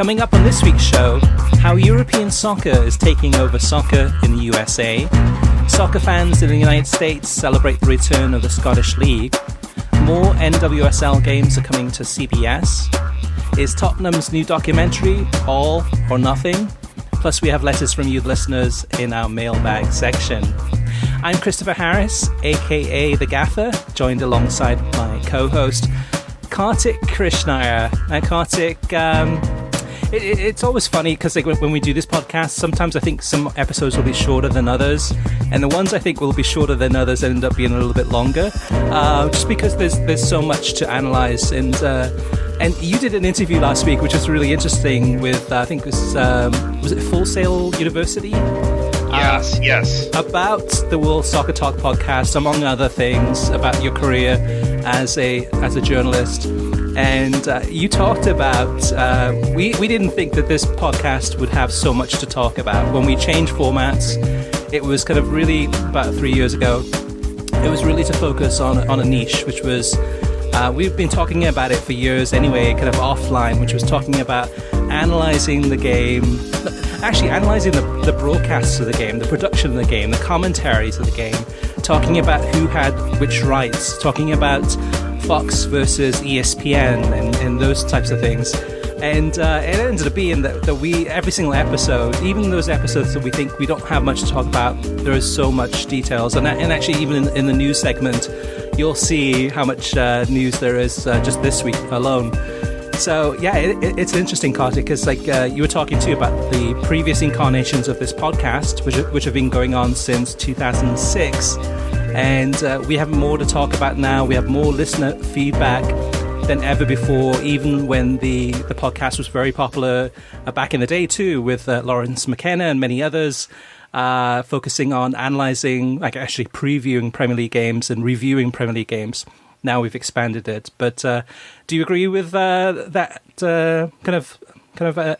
Coming up on this week's show, how European soccer is taking over soccer in the USA. Soccer fans in the United States celebrate the return of the Scottish League. More NWSL games are coming to CBS. Is Tottenham's new documentary all or nothing? Plus, we have letters from you listeners in our mailbag section. I'm Christopher Harris, aka The Gaffer, joined alongside my co-host, Kartik Krishnaiyer. Now, Kartik, it's always funny because when we do this podcast, sometimes I think some episodes will be shorter than others, and the ones I think will be shorter than others end up being a little bit longer, just because there's so much to analyze. And you did an interview last week, which was really interesting with, I think it was it Full Sail University? Yes. About the World Soccer Talk podcast, among other things, about your career as a journalist. And you talked about, we didn't think that this podcast would have so much to talk about. When we changed formats, it was kind of really, about 3 years ago, it was really to focus on a niche, which was, we've been talking about it for years anyway, kind of offline, which was talking about analysing the game, actually analysing the broadcasts of the game, the production of the game, the commentaries of the game, talking about who had which rights, talking about Fox versus ESPN and those types of things. And it ended up being that we, every single episode, even those episodes that we think we don't have much to talk about, there is so much details. And actually, even in the news segment, you'll see how much news there is just this week alone. So, yeah, it's interesting, Kartik, because you were talking too about the previous incarnations of this podcast, which have been going on since 2006. And we have more to talk about now. We have more listener feedback than ever before, even when the podcast was very popular back in the day too, with Lawrence McKenna and many others, focusing on analysing, like actually previewing Premier League games and reviewing Premier League games. Now we've expanded it. But do you agree with that kind of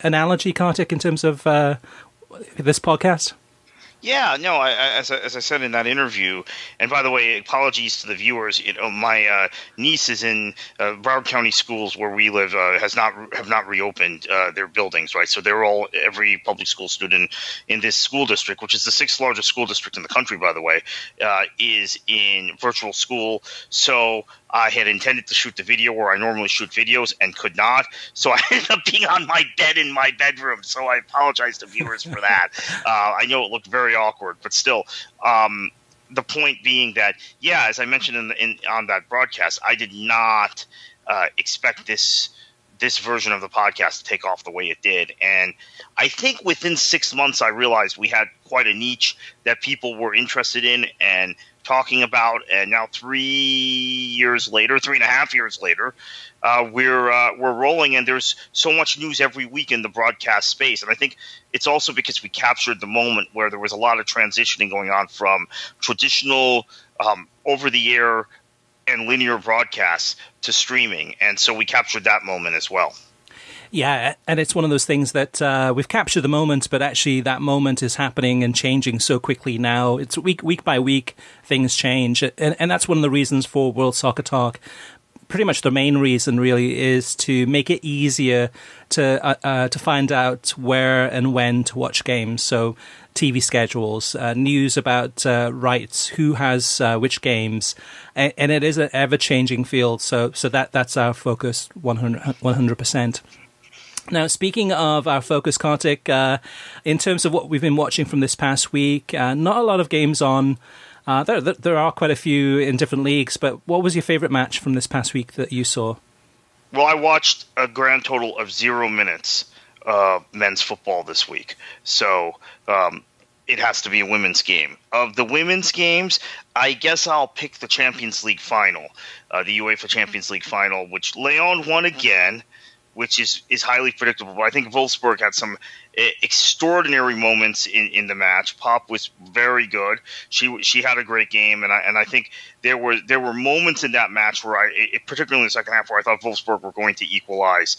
analogy, Kartik, in terms of this podcast? Yeah, no, as I said in that interview, and by the way, apologies to the viewers. My niece is in Broward County schools where we live have not reopened their buildings, right? So every public school student in this school district, which is the 6th largest school district in the country, by the way, is in virtual school. So I had intended to shoot the video where I normally shoot videos and could not. So I ended up being on my bed in my bedroom. So I apologize to viewers for that. I know it looked very awkward, but still, the point being that, yeah, as I mentioned on that broadcast, I did not expect this version of the podcast to take off the way it did. And I think within 6 months, I realized we had quite a niche that people were interested in and talking about, and now 3.5 years later, we're rolling, and there's so much news every week in the broadcast space. And I think it's also because we captured the moment where there was a lot of transitioning going on from traditional over-the-air and linear broadcasts to streaming, and so we captured that moment as well. Yeah, and it's one of those things that we've captured the moment, but actually that moment is happening and changing so quickly now. It's week by week, things change. And that's one of the reasons for World Soccer Talk. Pretty much the main reason really is to make it easier to find out where and when to watch games. So TV schedules, news about rights, who has which games, and it is an ever-changing field. So that's our focus 100%. Now, speaking of our focus, Kartik, in terms of what we've been watching from this past week, not a lot of games on. There are quite a few in different leagues, but what was your favourite match from this past week that you saw? Well, I watched a grand total of 0 minutes of men's football this week, so it has to be a women's game. Of the women's games, I guess I'll pick the Champions League final, the UEFA Champions League final, which Lyon won again, which is highly predictable. But I think Wolfsburg had some extraordinary moments in the match. Pop was very good. She had a great game, and I think there were moments in that match where particularly in the second half, where I thought Wolfsburg were going to equalize.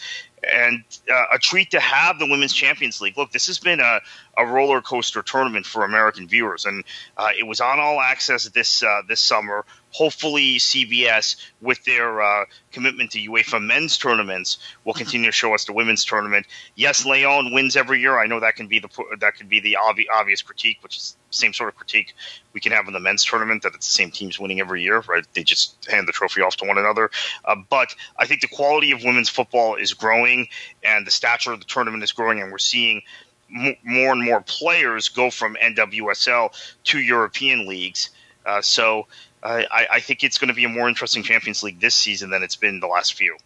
And a treat to have the Women's Champions League. Look, this has been a roller coaster tournament for American viewers, and it was on All Access this summer. Hopefully, CBS, with their commitment to UEFA men's tournaments, will continue to show us the women's tournament. Yes, Leon wins every year. I know that can be the obvious critique, which is the same sort of critique we can have in the men's tournament, that it's the same teams winning every year, right? They just hand the trophy off to one another. But I think the quality of women's football is growing, and the stature of the tournament is growing, and we're seeing more and more players go from NWSL to European leagues. So I think it's going to be a more interesting Champions League this season than it's been the last few.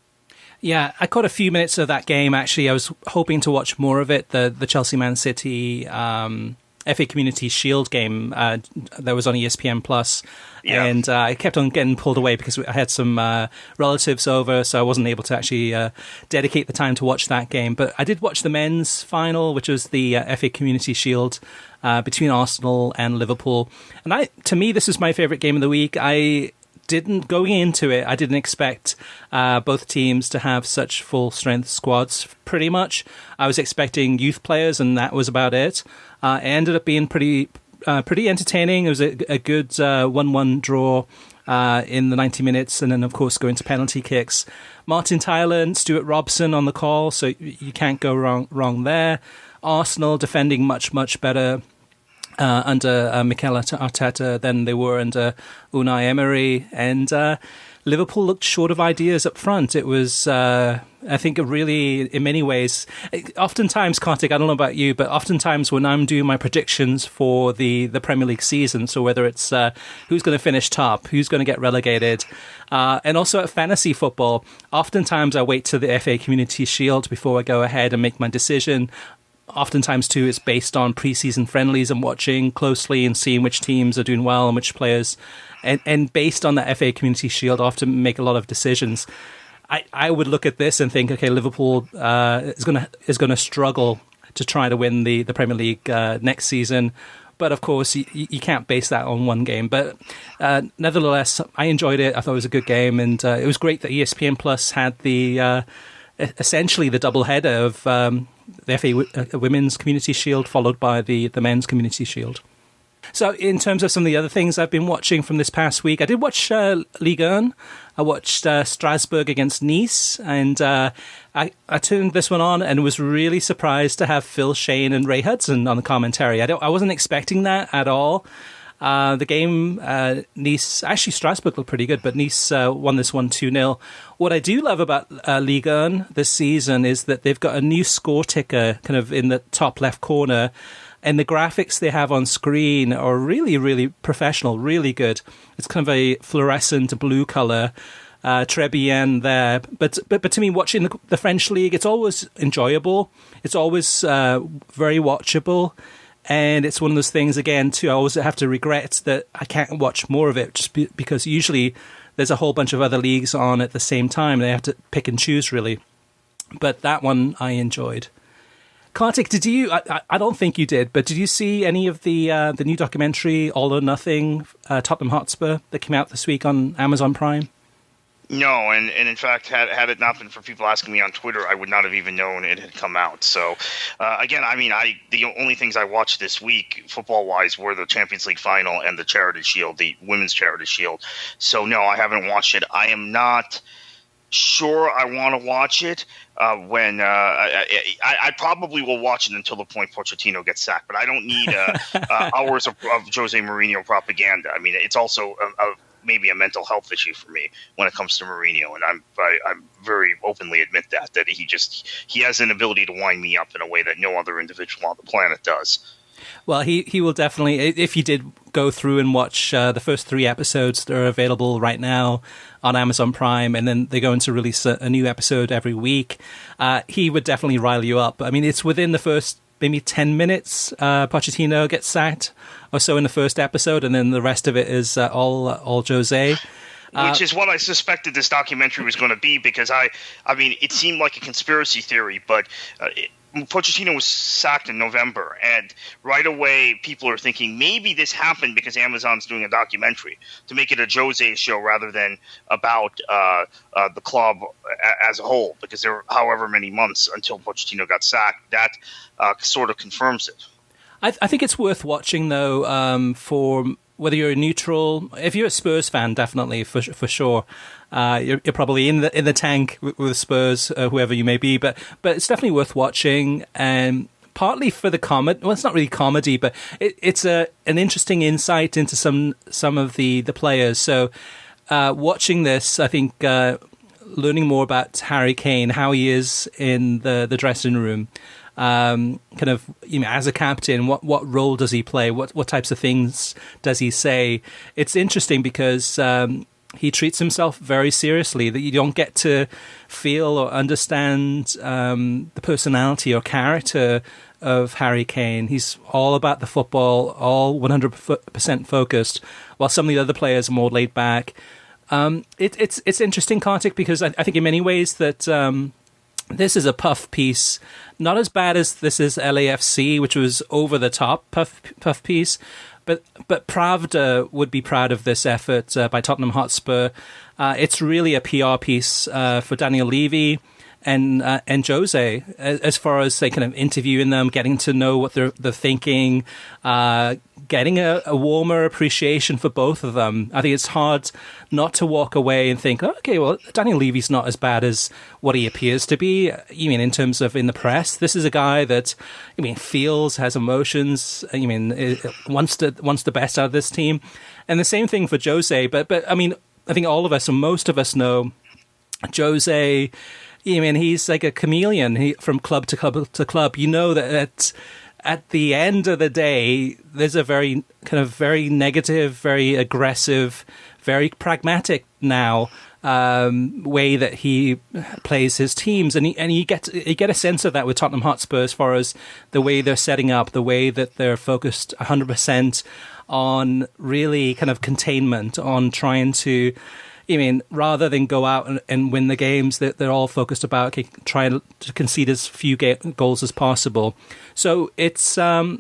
Yeah, I caught a few minutes of that game, actually. I was hoping to watch more of it, the Chelsea-Man City FA Community Shield game that was on ESPN+. Yeah. And I kept on getting pulled away because I had some relatives over, so I wasn't able to actually dedicate the time to watch that game. But I did watch the men's final, which was the FA Community Shield between Arsenal and Liverpool. And to me, this was my favourite game of the week. Going into it, I didn't expect both teams to have such full-strength squads, pretty much. I was expecting youth players, and that was about it. It ended up being pretty entertaining. It was a good 1-1 draw in the 90 minutes, and then, of course, going to penalty kicks. Martin Tyler and Stuart Robson on the call, so you can't go wrong there. Arsenal defending much, much better under Mikel Arteta than they were under Unai Emery, and Liverpool looked short of ideas up front. It was, I think, really, in many ways, oftentimes, Kartik, I don't know about you, but oftentimes when I'm doing my predictions for the Premier League season, so whether it's who's going to finish top, who's going to get relegated, and also at fantasy football, oftentimes I wait to the FA Community Shield before I go ahead and make my decision. Oftentimes, too, it's based on pre-season friendlies and watching closely and seeing which teams are doing well and which players. And based on the FA Community Shield, I often make a lot of decisions. I would look at this and think, okay, Liverpool is going to struggle to try to win the Premier League next season. But, of course, you can't base that on one game. But nevertheless, I enjoyed it. I thought it was a good game. And it was great that ESPN Plus had essentially the double header of the FA Women's Community Shield followed by the Men's Community Shield. So in terms of some of the other things I've been watching from this past week, I did watch Ligue 1. I watched Strasbourg against Nice, and I turned this one on and was really surprised to have Phil Shane and Ray Hudson on the commentary. I wasn't expecting that at all. The game, Strasbourg looked pretty good, but Nice won this one 2-0. What I do love about Ligue 1 this season is that they've got a new score ticker kind of in the top left corner, and the graphics they have on screen are really, really professional, really good. It's kind of a fluorescent blue color, très bien there. But to me, watching the French league, it's always enjoyable. It's always very watchable. And it's one of those things, again, too, I always have to regret that I can't watch more of it just because usually there's a whole bunch of other leagues on at the same time. And I have to pick and choose, really. But that one I enjoyed. Kartik, did you? I don't think you did, but did you see any of the new documentary, All or Nothing, Tottenham Hotspur, that came out this week on Amazon Prime? No, and in fact, had it not been for people asking me on Twitter, I would not have even known it had come out. So, again, I mean, the only things I watched this week, football-wise, were the Champions League final and the Charity Shield, the Women's Charity Shield. So, no, I haven't watched it. I am not sure I want to watch it when I probably will watch it until the point Pochettino gets sacked. But I don't need hours of Jose Mourinho propaganda. I mean, it's also maybe a mental health issue for me when it comes to Mourinho, and I'm very openly admit that he has an ability to wind me up in a way that no other individual on the planet does. Well, he will definitely, if you did go through and watch the first 3 episodes that are available right now on Amazon Prime, and then they're going to release a new episode every week, he would definitely rile you up. I mean, it's within the first maybe 10 minutes, Pochettino gets sacked or so in the first episode, and then the rest of it is all Jose. Which is what I suspected this documentary was going to be, because I mean, it seemed like a conspiracy theory, but Pochettino was sacked in November, and right away people are thinking maybe this happened because Amazon's doing a documentary to make it a Jose show rather than about the club as a whole, because there were however many months until Pochettino got sacked. That sort of confirms it. I think it's worth watching, though, for whether you're a neutral. If you're a Spurs fan, definitely, for sure. You're probably in the tank with Spurs, whoever you may be, but it's definitely worth watching, and partly for the comedy. Well, it's not really comedy, but it's an interesting insight into some of the players. So watching this, I think learning more about Harry Kane, how he is in the dressing room, kind of, as a captain, what role does he play? What types of things does he say? It's interesting because he treats himself very seriously, that you don't get to feel or understand the personality or character of Harry Kane. He's all about the football, all 100% focused, while some of the other players are more laid back. It's interesting, Kartik, because I think in many ways that this is a puff piece, not as bad as this is LAFC, which was over the top puff piece. But Pravda would be proud of this effort by Tottenham Hotspur. It's really a PR piece for Daniel Levy and Jose, as far as they kind of interviewing them, getting to know what they're thinking, getting a warmer appreciation for both of them. I think it's hard not to walk away and think, oh, okay, well, Daniel Levy's not as bad as what he appears to be. In terms of in the press, this is a guy that, feels, has emotions. Wants the best out of this team, and the same thing for Jose. But I think all of us, and most of us, know Jose. He's like a chameleon. From club to club to club. That at the end of the day, there's a very negative, very aggressive, very pragmatic now way that he plays his teams, and you get a sense of that with Tottenham Hotspur as far as the way they're setting up, the way that they're focused 100% on really kind of containment, on trying to. Rather than go out and win the games, that they're all focused about trying to concede as few goals as possible. So it's, I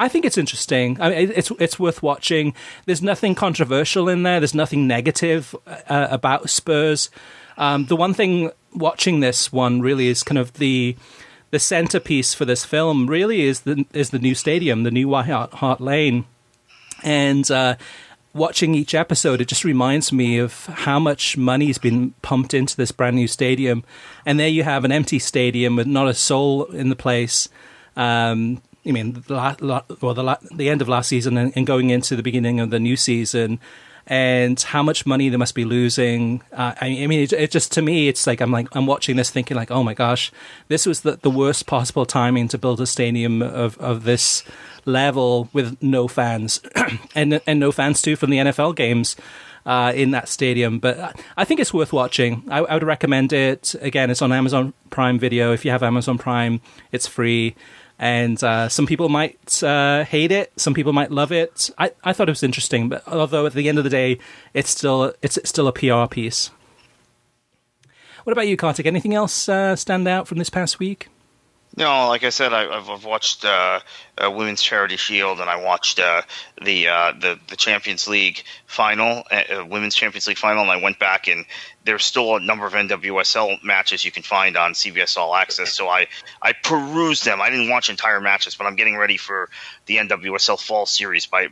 think it's interesting. It's worth watching. There's nothing controversial in there. There's nothing negative about Spurs. The one thing watching this one really is kind of the centerpiece for this film. Really is the new stadium, the new White Hart Lane, and. Watching each episode, it just reminds me of how much money's been pumped into this brand new stadium. And there you have an empty stadium with not a soul in the place. The end of last season and going into the beginning of the new season, and how much money they must be losing. It just, to me, it's like I'm watching this thinking like, oh my gosh, this was the worst possible timing to build a stadium of this level with no fans and no fans too from the NFL games in that stadium. But I think it's worth watching. I would recommend it. Again, it's on Amazon Prime Video. If you have Amazon Prime, it's free. And some people might hate it. Some people might love it. I thought it was interesting, but although at the end of the day, it's still a PR piece. What about you, Kartik? Anything else stand out from this past week? No, like I said, I've watched Women's Charity Shield, and I watched the Champions League final, Women's Champions League final, and I went back, and there's still a number of NWSL matches you can find on CBS All Access. So I perused them. I didn't watch entire matches, but I'm getting ready for the NWSL Fall Series by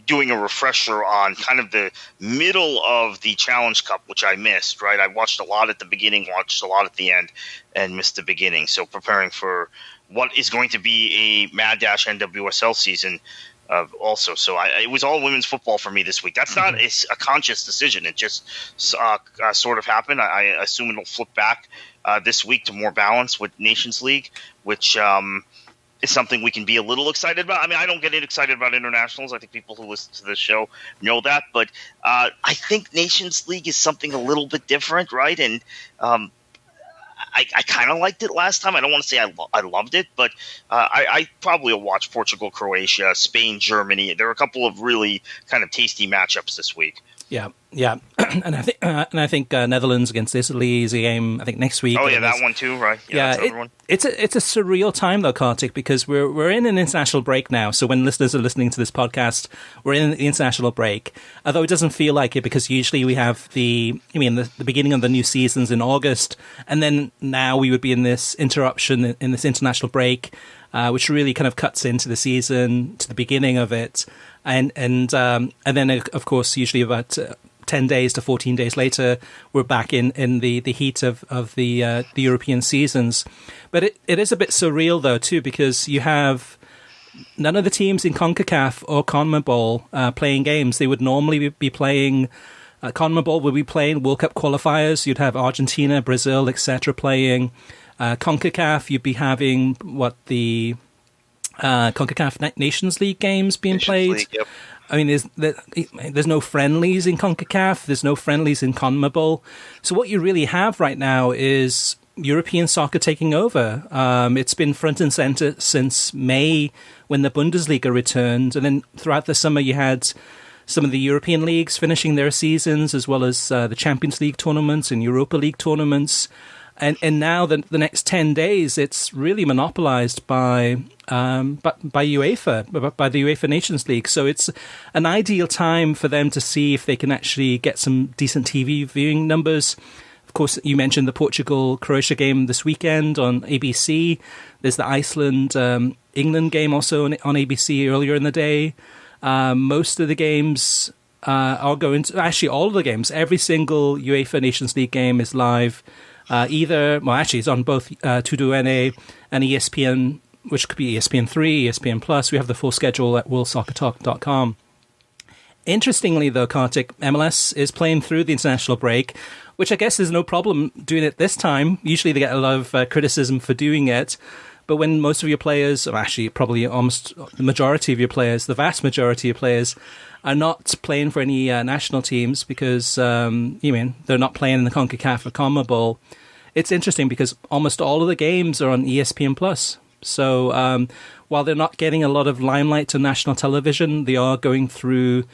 doing a refresher on kind of the middle of the Challenge Cup, which I missed, right? I watched a lot at the beginning, watched a lot at the end, and missed the beginning. So preparing for what is going to be a Mad Dash NWSL season also. So it was all women's football for me this week. That's not a conscious decision. It just sort of happened. I assume it'll flip back this week to more balance with Nations League, which is something we can be a little excited about. I don't get excited about internationals. I think people who listen to this show know that. But I think Nations League is something a little bit different, right? And I kind of liked it last time. I don't want to say I loved it, but I probably will watch Portugal, Croatia, Spain, Germany. There are a couple of really kind of tasty matchups this week. Yeah, and I think Netherlands against Italy is a game I think next week. Oh yeah, that one too, right? Yeah, it's a surreal time though, Kartik, because we're in an international break now. So when listeners are listening to this podcast, we're in the international break. Although it doesn't feel like it, because usually we have the beginning of the new seasons in August, and then now we would be in this interruption in this international break, which really kind of cuts into the season to the beginning of it. And then, of course, usually about 10 days to 14 days later, we're back in the heat of the European seasons. But it is a bit surreal, though, too, because you have none of the teams in CONCACAF or CONMEBOL playing games. They would normally be playing... CONMEBOL would be playing World Cup qualifiers. You'd have Argentina, Brazil, etc. playing. CONCACAF, you'd be having, the... CONCACAF Nations League games being played. League, yep. I mean, there's no friendlies in CONCACAF. There's no friendlies in CONMEBOL. So what you really have right now is European soccer taking over. It's been front and center since May when the Bundesliga returned. And then throughout the summer, you had some of the European leagues finishing their seasons, as well as the Champions League tournaments and Europa League tournaments. And now the next 10 days, it's really monopolized by UEFA, by the UEFA Nations League. So it's an ideal time for them to see if they can actually get some decent TV viewing numbers. Of course, you mentioned the Portugal-Croatia game this weekend on ABC. There's the Iceland-England game also on ABC earlier in the day. Most of the games are going to... Actually, all of the games, every single UEFA Nations League game is live. It's on both Tudo and ESPN, which could be ESPN3, ESPN Plus. We have the full schedule at worldsoccertalk.com. Interestingly, though, Kartik, MLS is playing through the international break, which I guess there's no problem doing it this time. Usually they get a lot of criticism for doing it. But when most of your players, or actually probably almost the majority of your players, the vast majority of players, are not playing for any national teams because they're not playing in the CONCACAF or CONMEBOL. It's interesting because almost all of the games are on ESPN Plus. So while they're not getting a lot of limelight to national television, they are going through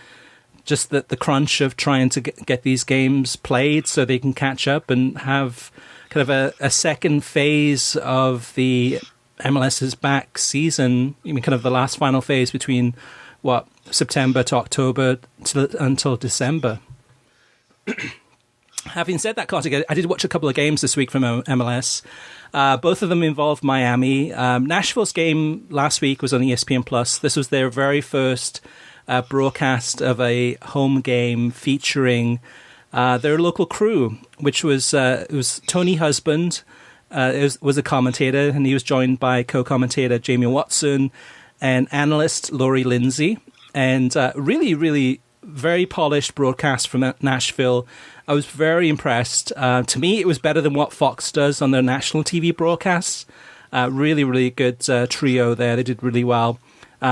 just the crunch of trying to get these games played so they can catch up and have kind of a second phase of the MLS's back season. Kind of the last final phase between September to October until December. Having said that, Kartik, I did watch a couple of games this week from MLS. Both of them involved Miami. Nashville's game last week was on ESPN Plus. This was their very first broadcast of a home game featuring their local crew, which was it was Tony Husband was a commentator, and he was joined by co-commentator Jamie Watson and analyst Laurie Lindsay. And really, really very polished broadcast from Nashville. I was very impressed. To me, it was better than what Fox does on their national TV broadcasts. Really, really good trio there. They did really well.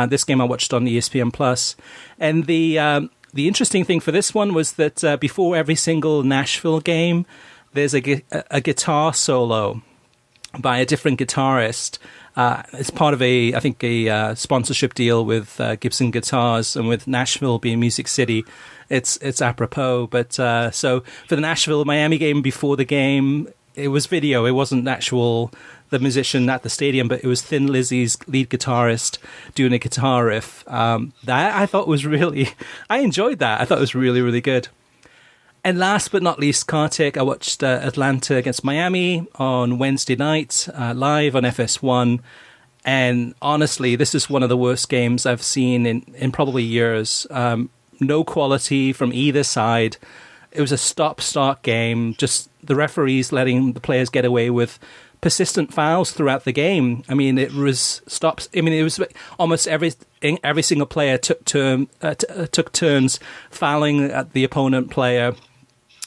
This game I watched on ESPN Plus. And the interesting thing for this one was that before every single Nashville game, there's a guitar solo by a different guitarist. It's part of a sponsorship deal with Gibson Guitars, and with Nashville being Music City, it's apropos. But so for the Nashville-Miami game, before the game, it was video. It wasn't the musician at the stadium, but it was Thin Lizzy's lead guitarist doing a guitar riff. That I thought was I enjoyed that. I thought it was really, really good. And last but not least, Kartik, I watched Atlanta against Miami on Wednesday night, live on FS1. And honestly, this is one of the worst games I've seen in probably years. No quality from either side. It was a stop-start game, just the referees letting the players get away with persistent fouls throughout the game. I mean, it was stops. I mean, it was almost every single player took turns fouling at the opponent player,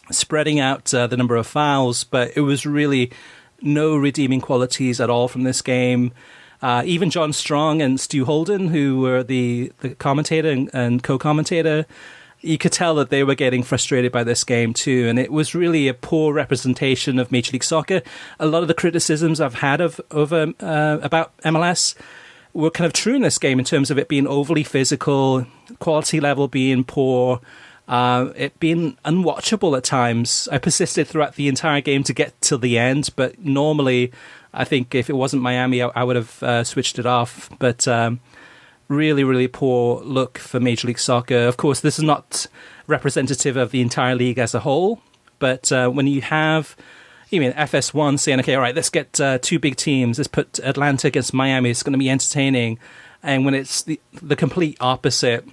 spreading out the number of fouls, but it was really no redeeming qualities at all from this game. Even John Strong and Stu Holden, who were the commentator and co-commentator, you could tell that they were getting frustrated by this game too, and it was really a poor representation of Major League Soccer. A lot of the criticisms I've had about MLS were kind of true in this game in terms of it being overly physical, quality level being poor. it being unwatchable at times. I persisted throughout the entire game to get to the end, but normally I think if it wasn't Miami, I would have switched it off. But really, really poor look for Major League Soccer. Of course, this is not representative of the entire league as a whole, but when you have FS1 saying, okay, all right, let's get two big teams, let's put Atlanta against Miami, it's going to be entertaining, and when it's the complete opposite,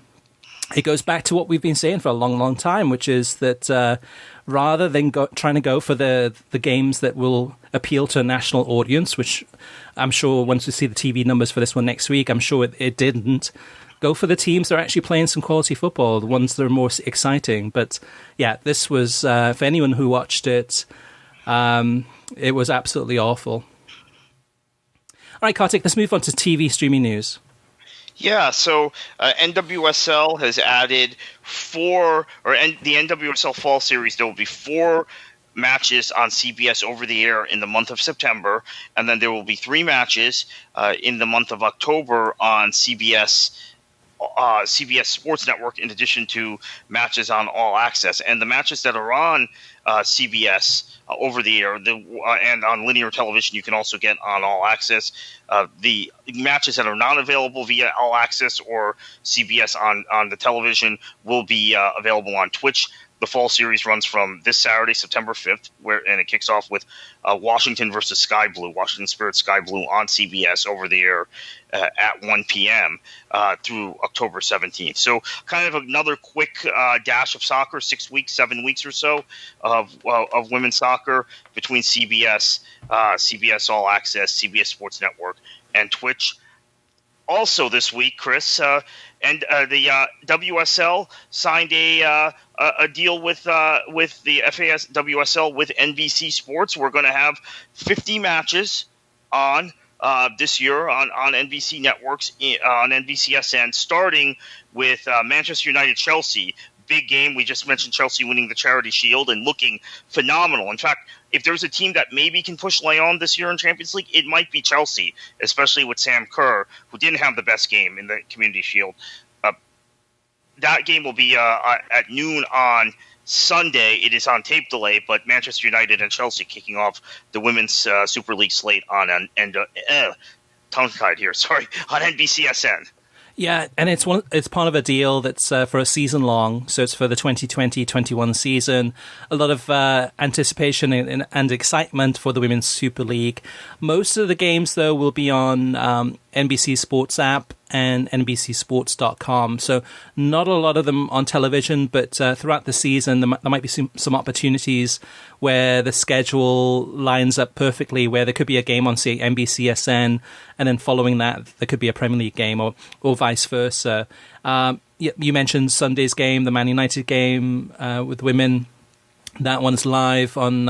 it goes back to what we've been saying for a long, long time, which is that rather than trying to go for the games that will appeal to a national audience, which I'm sure once we see the TV numbers for this one next week, I'm sure it didn't, go for the teams that are actually playing some quality football, the ones that are more exciting. But yeah, this was, for anyone who watched it, it was absolutely awful. All right, Kartik, let's move on to TV streaming news. Yeah, so NWSL has added the NWSL Fall Series, there will be 4 matches on CBS over the air in the month of September, and then there will be 3 matches in the month of October on CBS Sports Network, in addition to matches on All Access. And the matches that are on CBS over the air and on linear television, you can also get on All Access. The matches that are not available via All Access or CBS on the television will be available on Twitch. The fall series runs from this Saturday, September 5th, and it kicks off with Washington versus Sky Blue, Washington Spirit Sky Blue on CBS over the air at 1 p.m. Through October 17th. So kind of another quick dash of soccer, 7 weeks or so of women's soccer between CBS, CBS All Access, CBS Sports Network, and Twitch. Also this week, Chris, the WSL signed a deal with the FAS WSL with NBC Sports. We're going to have 50 matches on this year on NBC networks on NBCSN, starting with Manchester United Chelsea. Big game. We just mentioned Chelsea winning the Charity Shield and looking phenomenal. In fact, if there's a team that maybe can push Lyon this year in Champions League, it might be Chelsea, especially with Sam Kerr, who didn't have the best game in the Community Shield. That game will be at noon on Sunday. It is on tape delay, but Manchester United and Chelsea kicking off the Women's Super League slate on tongue-tied here. Sorry, on NBCSN. Yeah, and it's part of a deal that's for a season long, so it's for the 2020-21 season. A lot of anticipation and excitement for the Women's Super League. Most of the games, though, will be on NBC Sports app and NBCSports.com. So not a lot of them on television, but throughout the season, there might be some opportunities where the schedule lines up perfectly, where there could be a game on, say, NBCSN, and then following that, there could be a Premier League game or vice versa. You mentioned Sunday's game, the Man United game with women. That one's live on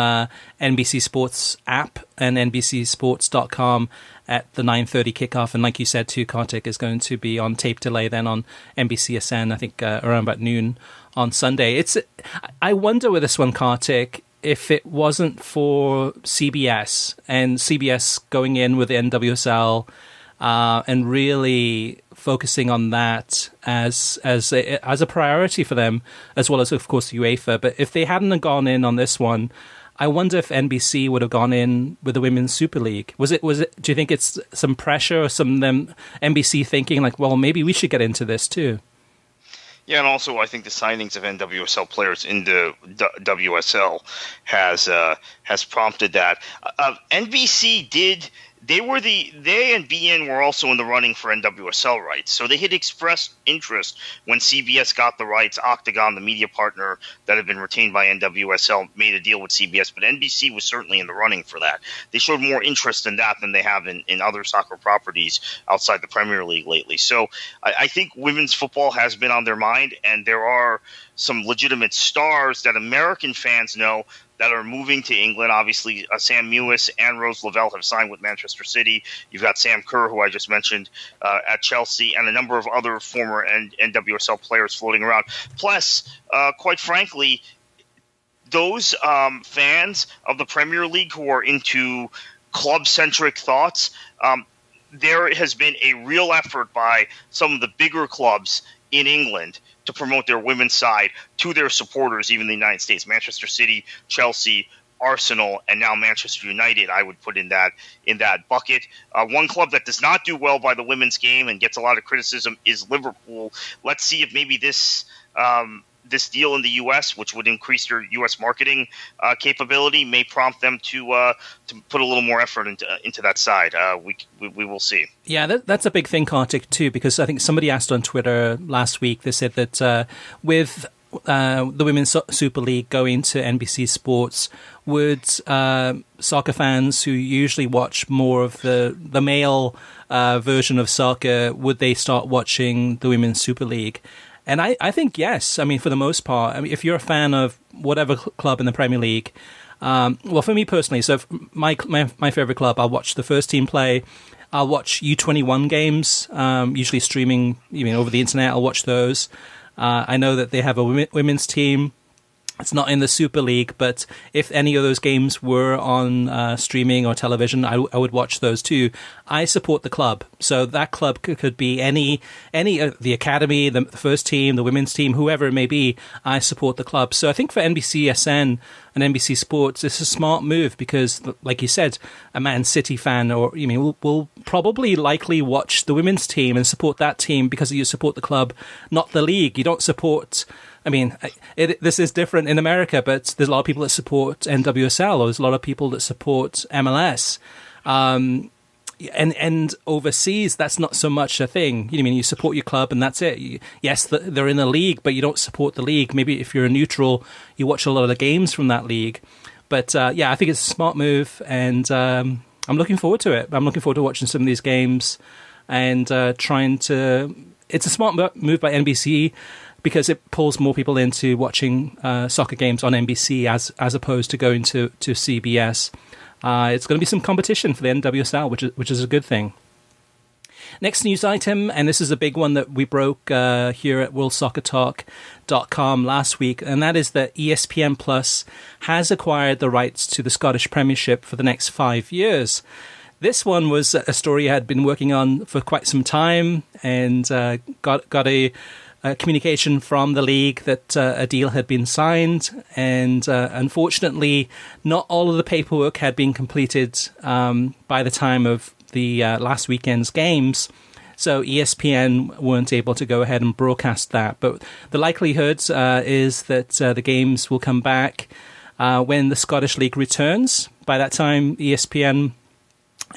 NBC Sports app and NBCSports.com at the 9:30 kickoff. And like you said too, Kartik, is going to be on tape delay then on NBCSN, I think around about noon on Sunday. I wonder with this one, Kartik, if it wasn't for CBS and CBS going in with the NWSL and really focusing on that as a priority for them, as well as, of course, UEFA. But if they hadn't gone in on this one, I wonder if NBC would have gone in with the Women's Super League. Was it? Do you think it's some pressure or some them NBC thinking like, well, maybe we should get into this too? Yeah, and also I think the signings of NWSL players into WSL has prompted that. NBC did. They and BN were also in the running for NWSL rights. So they had expressed interest when CBS got the rights. Octagon, the media partner that had been retained by NWSL, made a deal with CBS. But NBC was certainly in the running for that. They showed more interest in that than they have in other soccer properties outside the Premier League lately. So I think women's football has been on their mind, and there are some legitimate stars that American fans know that are moving to England. Obviously, Sam Mewis and Rose Lavelle have signed with Manchester City. You've got Sam Kerr, who I just mentioned, at Chelsea, and a number of other former NWSL players floating around. Plus, quite frankly, those fans of the Premier League who are into club-centric thoughts, there has been a real effort by some of the bigger clubs in England to promote their women's side to their supporters, even in the United States. Manchester City, Chelsea, Arsenal, and now Manchester United, I would put in that bucket. One club that does not do well by the women's game and gets a lot of criticism is Liverpool. Let's see if maybe this deal in the U.S., which would increase their U.S. marketing capability, may prompt them to put a little more effort into that side. We will see. Yeah, that's a big thing, Kartik, too, because I think somebody asked on Twitter last week, they said that with the Women's Super League going to NBC Sports, would soccer fans who usually watch more of the male version of soccer, would they start watching the Women's Super League? And I think yes. I mean, for the most part, I mean, if you're a fan of whatever club in the Premier League, well, for me personally, so my favorite club, I'll watch the first team play. I'll watch U21 games, usually streaming, over the internet. I'll watch those. I know that they have a women's team. It's not in the Super League, but if any of those games were on streaming or television, I would watch those too. I support the club, so that club could be any the academy, the first team, the women's team, whoever it may be. I support the club. So I think for NBCSN and NBC Sports, it's a smart move because, like you said, a Man City fan will probably likely watch the women's team and support that team because you support the club, not the league. You don't support. I mean, this is different in America, but there's a lot of people that support NWSL, or there's a lot of people that support MLS. And overseas, that's not so much a thing. You support your club and that's it. Yes, they're in a league, but you don't support the league. Maybe if you're a neutral, you watch a lot of the games from that league. But yeah, I think it's a smart move, and I'm looking forward to it. I'm looking forward to watching some of these games and trying to... It's a smart move by NBC, because it pulls more people into watching soccer games on NBC as opposed to going to CBS. It's going to be some competition for the NWSL, which is a good thing. Next news item, and this is a big one that we broke here at worldsoccertalk.com last week, and that is that ESPN Plus has acquired the rights to the Scottish Premiership for the next 5 years. This one was a story I had been working on for quite some time, and got a communication from the league that a deal had been signed, and unfortunately not all of the paperwork had been completed by the time of the last weekend's games, so ESPN weren't able to go ahead and broadcast that. But the likelihood is that the games will come back when the Scottish League returns. By that time, ESPN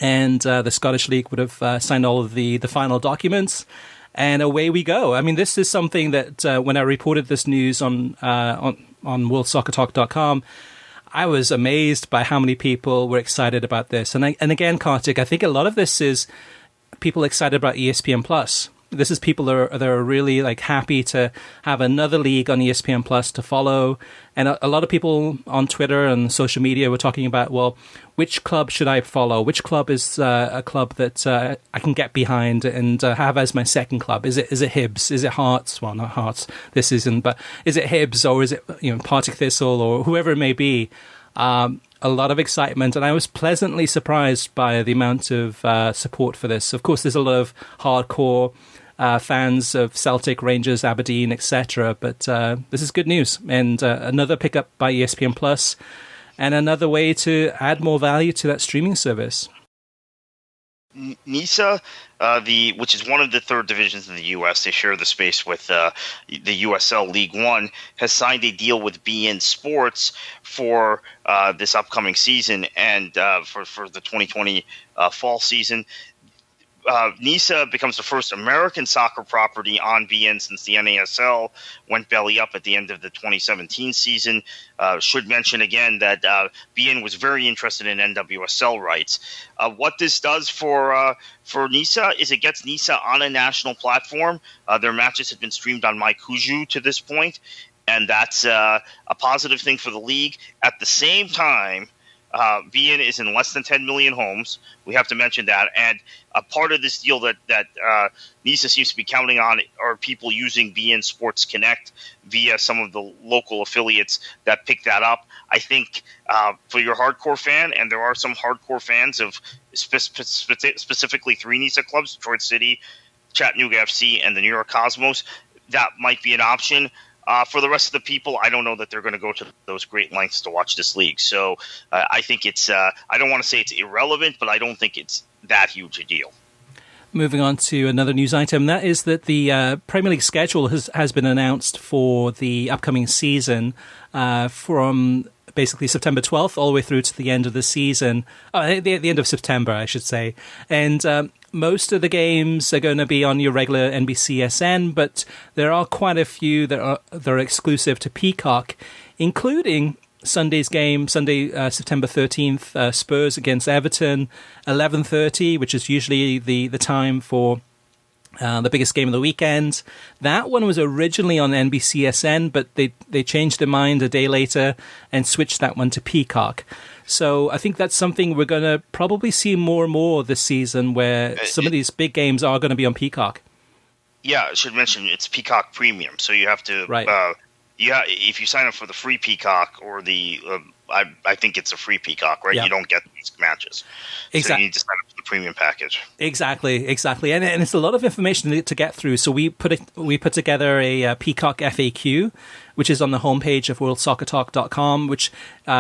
and the Scottish League would have signed all of the final documents, and away we go. I mean, this is something that when I reported this news on worldsoccertalk.com, I was amazed by how many people were excited about this. And again, Kartik, I think a lot of this is people excited about ESPN Plus. This is people that are really happy to have another league on ESPN Plus to follow. And a lot of people on Twitter and social media were talking about, well, which club should I follow? Which club is a club that I can get behind and have as my second club? Is it Hibs? Is it Hearts? Well, not Hearts. This isn't. But is it Hibs, or is it Partick Thistle, or whoever it may be? A lot of excitement, and I was pleasantly surprised by the amount of support for this. Of course, there's a lot of hardcore fans of Celtic, Rangers, Aberdeen, etc. But this is good news, and another pickup by ESPN Plus, and another way to add more value to that streaming service. NISA, which is one of the third divisions in the U.S., they share the space with the USL League One, has signed a deal with beIN Sports for this upcoming season and for the 2020 fall season. NISA becomes the first American soccer property on beIN since the NASL went belly up at the end of the 2017 season. Should mention again that beIN was very interested in NWSL rights. What this does for NISA is it gets NISA on a national platform. Their matches have been streamed on MyCuju to this point, and that's a positive thing for the league. At the same time, beIN is in less than 10 million homes. We have to mention that. And a part of this deal that NISA seems to be counting on are people using beIN Sports Connect via some of the local affiliates that pick that up. I think for your hardcore fan, and there are some hardcore fans of specifically three NISA clubs, Detroit City, Chattanooga FC, and the New York Cosmos, that might be an option. For the rest of the people, I don't know that they're going to go to those great lengths to watch this league. So I think it's I don't want to say it's irrelevant, but I don't think it's that huge a deal. Moving on to another news item, that is that the Premier League schedule has been announced for the upcoming season from basically September 12th all the way through to the end of the season. The end of September, I should say. And most of the games are going to be on your regular NBCSN, but there are quite a few that are exclusive to Peacock, including Sunday's game, Sunday, September 13th, Spurs against Everton, 11:30, which is usually the time for the biggest game of the weekend. That one was originally on NBCSN, but they changed their mind a day later and switched that one to Peacock. So I think that's something we're going to probably see more and more this season, where some of these big games are going to be on Peacock. Yeah, I should mention it's Peacock Premium, so you have to... Right. If you sign up for the free Peacock or the, I think it's a free Peacock, right? Yeah. You don't get these matches. Exactly. So you need to sign up for the premium package. Exactly. And it's a lot of information to get through. So we put together a Peacock FAQ, which is on the homepage of worldsoccertalk.com, which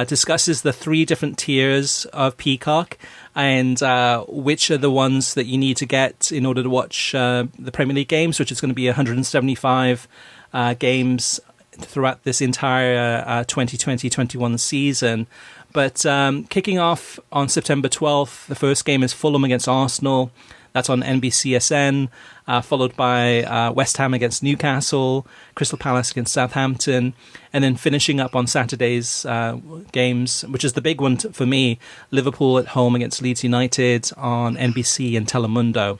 discusses the 3 different tiers of Peacock and which are the ones that you need to get in order to watch the Premier League games, which is going to be 175 games throughout this entire 2020-21 season. But kicking off on September 12th, the first game is Fulham against Arsenal. That's on NBCSN, followed by West Ham against Newcastle, Crystal Palace against Southampton, and then finishing up on Saturday's games, which is the big one for me, Liverpool at home against Leeds United on NBC and Telemundo.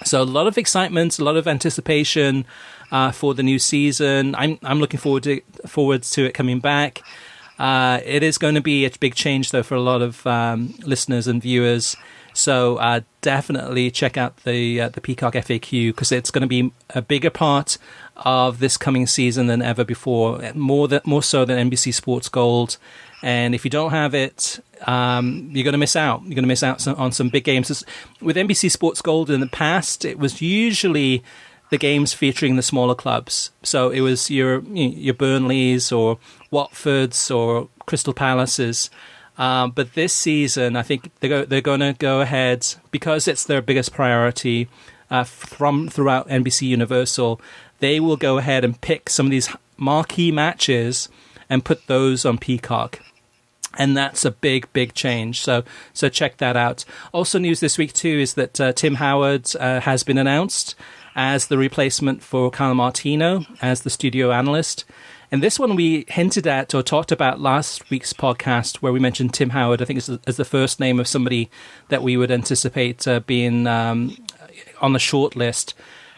So a lot of excitement, a lot of anticipation for the new season. I'm looking forward to it coming back. It is going to be a big change, though, for a lot of listeners and viewers. So definitely check out the Peacock FAQ, because it's going to be a bigger part of this coming season than ever before, more so than NBC Sports Gold. And if you don't have it, you're going to miss out. You're going to miss out on some big games. With NBC Sports Gold in the past, it was usually the games featuring the smaller clubs. So it was your Burnleys or Watfords or Crystal Palaces. But this season, I think they're going to go ahead, because it's their biggest priority throughout NBC Universal. They will go ahead and pick some of these marquee matches and put those on Peacock. And that's a big, big change. So check that out. Also news this week, too, is that Tim Howard has been announced as the replacement for Kyle Martino as the studio analyst. And this one we hinted at or talked about last week's podcast, where we mentioned Tim Howard, I think, as the first name of somebody that we would anticipate being on the short list.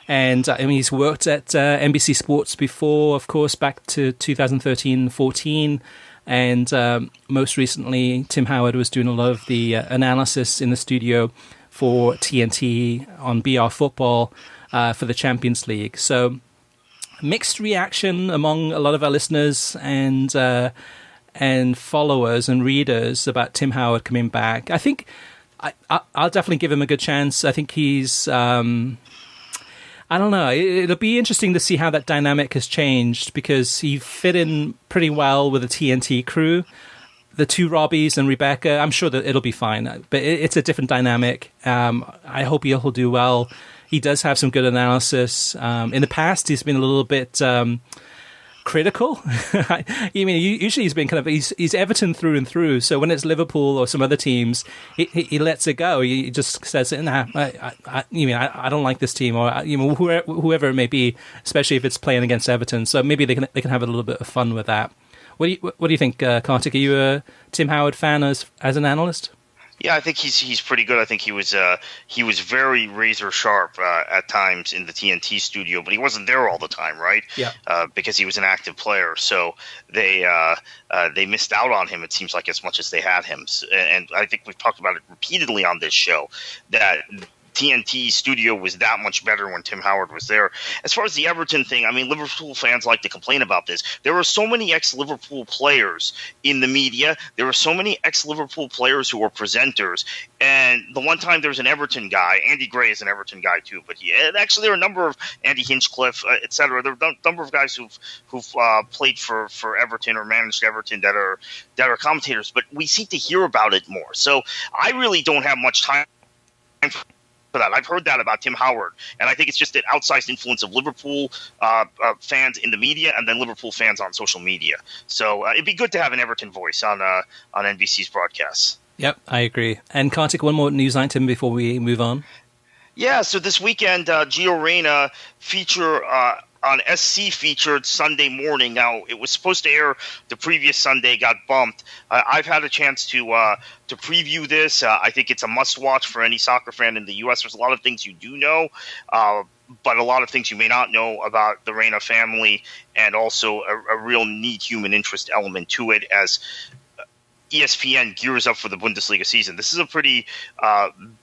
And he's worked at NBC Sports before, of course, back to 2013-14. And most recently, Tim Howard was doing a lot of the analysis in the studio for TNT on BR Football for the Champions League. So mixed reaction among a lot of our listeners and followers and readers about Tim Howard coming back. I think I'll definitely give him a good chance. I think he's... I don't know. It'll be interesting to see how that dynamic has changed, because he fit in pretty well with the TNT crew. The two Robbies and Rebecca, I'm sure that it'll be fine. But it's a different dynamic. I hope he'll do well. He does have some good analysis. In the past, he's been a little bit critical. Usually he's been he's Everton through and through. So when it's Liverpool or some other teams, he lets it go. He just says, "Nah, I don't like this team," or whoever it may be, especially if it's playing against Everton. So maybe they can have a little bit of fun with that. What do you think, Kartik? Are you a Tim Howard fan as an analyst? Yeah, I think he's pretty good. I think he was very razor sharp at times in the TNT studio, but he wasn't there all the time, right? Yeah. Because he was an active player, so they missed out on him. It seems like as much as they had him, and I think we've talked about it repeatedly on this show that TNT studio was that much better when Tim Howard was there. As far as the Everton thing, I mean, Liverpool fans like to complain about this. There were so many ex-Liverpool players in the media. There were so many ex-Liverpool players who were presenters. And the one time there was an Everton guy, Andy Gray is an Everton guy too, but actually there are a number of Andy Hinchcliffe, et cetera. There are a number of guys who've played for Everton or managed Everton that are commentators, but we seem to hear about it more. So I really don't have much time for that. I've heard that about Tim Howard, and I think it's just an outsized influence of Liverpool fans in the media and then Liverpool fans on social media. So it'd be good to have an Everton voice on NBC's broadcasts. Yep, I agree. And Kartik, one more news item before we move on. Yeah, so this weekend, Gio Reyna feature on SC featured Sunday morning. Now, it was supposed to air the previous Sunday, got bumped. I've had a chance to preview this. I think it's a must-watch for any soccer fan in the U.S. There's a lot of things you do know, but a lot of things you may not know about the Reyna family, and also a real neat human interest element to it as ESPN gears up for the Bundesliga season. This is a pretty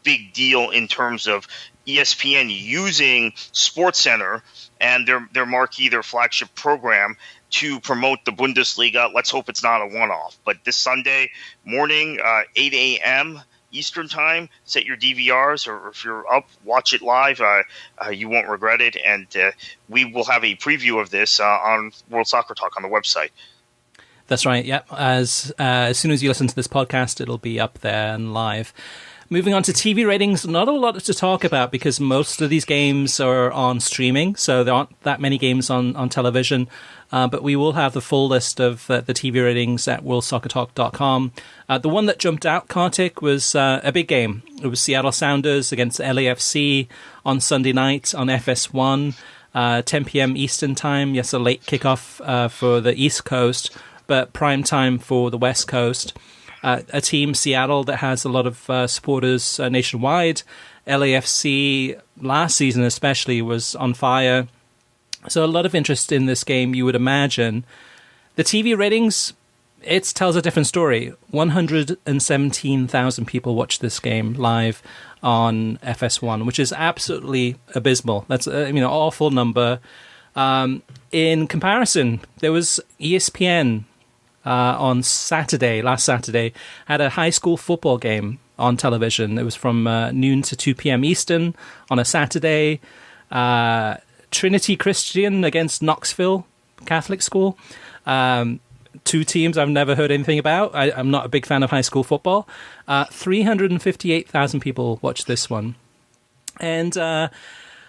big deal in terms of ESPN using SportsCenter and their marquee, their flagship program to promote the Bundesliga. Let's hope it's not a one-off. But this Sunday morning, 8 a.m. Eastern Time, set your DVRs, or if you're up, watch it live. You won't regret it. And we will have a preview of this on World Soccer Talk on the website. That's right, yep. As soon as you listen to this podcast, it'll be up there and live. Moving on to TV ratings, not a lot to talk about because most of these games are on streaming, so there aren't that many games on television. But we will have the full list of the TV ratings at worldsoccertalk.com. The one that jumped out, Kartik, was a big game. It was Seattle Sounders against LAFC on Sunday night on FS1, 10 p.m. Eastern Time. Yes, a late kickoff for the East Coast, but prime time for the West Coast. A team, Seattle, that has a lot of supporters nationwide. LAFC last season especially was on fire. So a lot of interest in this game, you would imagine. The TV ratings, it tells a different story. 117,000 people watched this game live on FS1, which is absolutely abysmal. That's an awful number. In comparison, there was ESPN on last Saturday, had a high school football game on television. It was from noon to 2 p.m. Eastern on a Saturday. Trinity Christian against Knoxville Catholic School. Two teams I've never heard anything about. I'm not a big fan of high school football. 358,000 people watched this one. And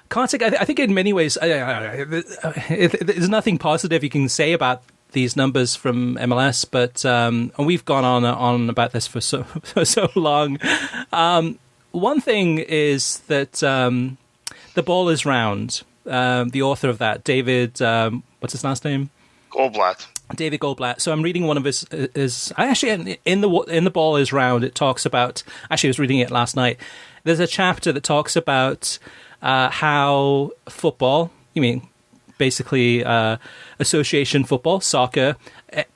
Kartik, I think in many ways, there's nothing positive you can say about these numbers from MLS, but and we've gone on about this for so long. One thing is that the ball is round. The author of that, David, what's his last name? Goldblatt. David Goldblatt. So I'm reading one of his actually in the ball is round. It talks about. Actually, I was reading it last night. There's a chapter that talks about how football. Basically association football, soccer,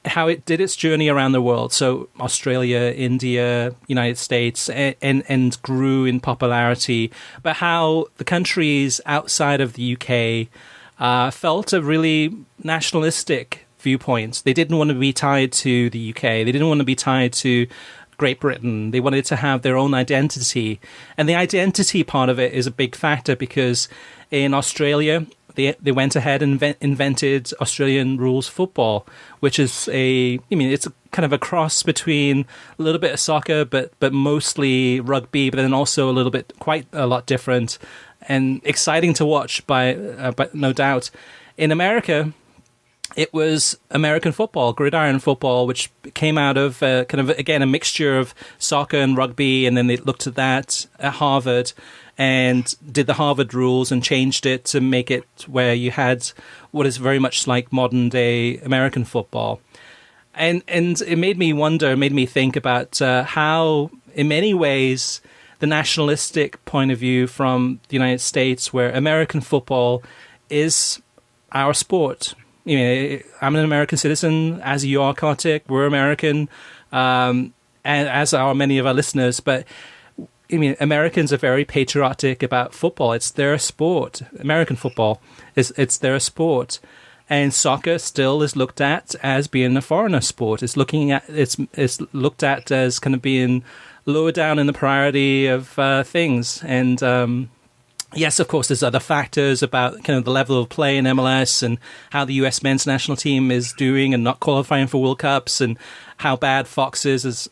how it did its journey around the world. So Australia, India, United States, and grew in popularity. But how the countries outside of the UK felt a really nationalistic viewpoint. They didn't want to be tied to the UK. They didn't want to be tied to Great Britain. They wanted to have their own identity. And the identity part of it is a big factor because in Australia, they went ahead and invented Australian rules football, which is it's kind of a cross between a little bit of soccer, but mostly rugby, but then also quite a lot different and exciting to watch but no doubt. In America, it was American football, gridiron football, which came out of kind of, again, a mixture of soccer and rugby. And then they looked at that at Harvard and did the Harvard rules and changed it to make it where you had what is very much like modern day American football. And it made me think about how, in many ways, the nationalistic point of view from the United States, where American football is our sport. I'm an American citizen, as you are, Kartik. We're American, and as are many of our listeners. But I mean, Americans are very patriotic about football. It's their sport. American football it's their sport, and soccer still is looked at as being a foreigner sport. It's looked at as kind of being lower down in the priority of things. And yes, of course, there's other factors about kind of the level of play in MLS and how the U.S. men's national team is doing and not qualifying for World Cups, and how bad Fox is as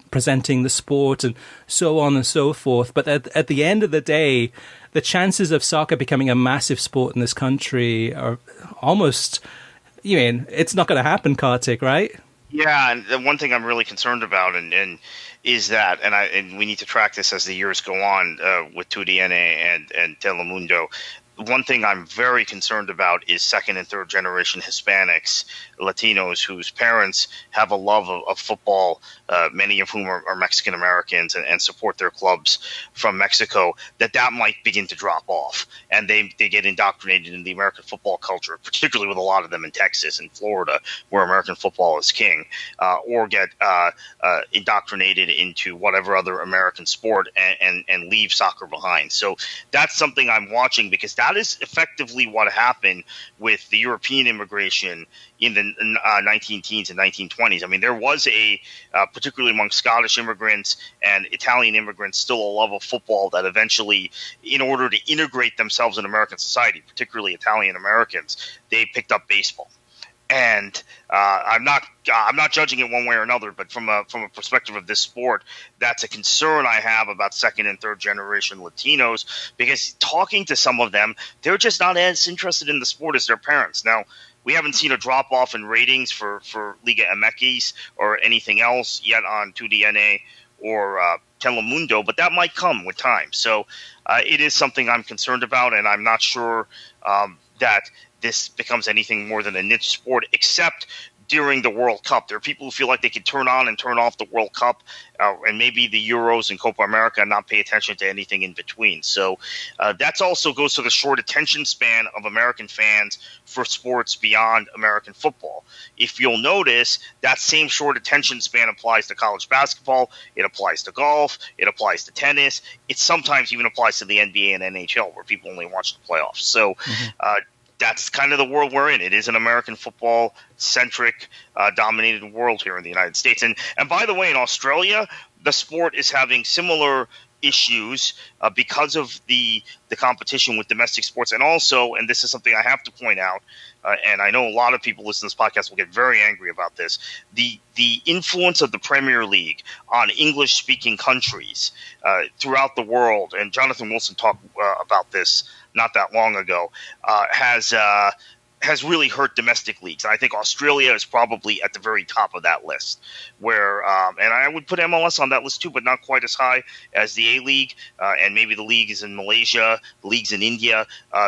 presenting the sport, and so on and so forth. But at the end of the day, the chances of soccer becoming a massive sport in this country are almost, it's not going to happen, Kartik, right? Yeah, and the one thing I'm really concerned about and is that, and we need to track this as the years go on with TUDN and Telemundo. One thing I'm very concerned about is second and third generation Hispanics, Latinos, whose parents have a love of football, many of whom are Mexican Americans and support their clubs from Mexico, that might begin to drop off. And they get indoctrinated in the American football culture, particularly with a lot of them in Texas and Florida, where American football is king, or get indoctrinated into whatever other American sport and leave soccer behind. So that's something I'm watching, because that is effectively what happened with the European immigration in the 19-teens and 1920s. I mean, there was particularly among Scottish immigrants and Italian immigrants, still a love of football that eventually, in order to integrate themselves in American society, particularly Italian Americans, they picked up baseball. And I'm not judging it one way or another, but from a perspective of this sport, that's a concern I have about second and third generation Latinos, because talking to some of them, they're just not as interested in the sport as their parents. Now, we haven't seen a drop off in ratings for Liga MX or anything else yet on TUDN or Telemundo, but that might come with time. So it is something I'm concerned about, and I'm not sure that this becomes anything more than a niche sport, except during the World Cup. There are people who feel like they can turn on and turn off the World Cup and maybe the Euros and Copa America and not pay attention to anything in between. So that also goes to the short attention span of American fans for sports beyond American football. If you'll notice, that same short attention span applies to college basketball, it applies to golf, it applies to tennis, it sometimes even applies to the NBA and NHL, where people only watch the playoffs. So that's kind of the world we're in. It is an American football-centric, dominated world here in the United States. And by the way, in Australia, the sport is having similar issues because of the competition with domestic sports. And also, and this is something I have to point out, and I know a lot of people listening to this podcast will get very angry about this, the influence of the Premier League on English-speaking countries throughout the world, and Jonathan Wilson talked about this not that long ago, has really hurt domestic leagues. I think Australia is probably at the very top of that list, where and I would put MLS on that list too, but not quite as high as the A-League, and maybe the league is in Malaysia, the league's in India,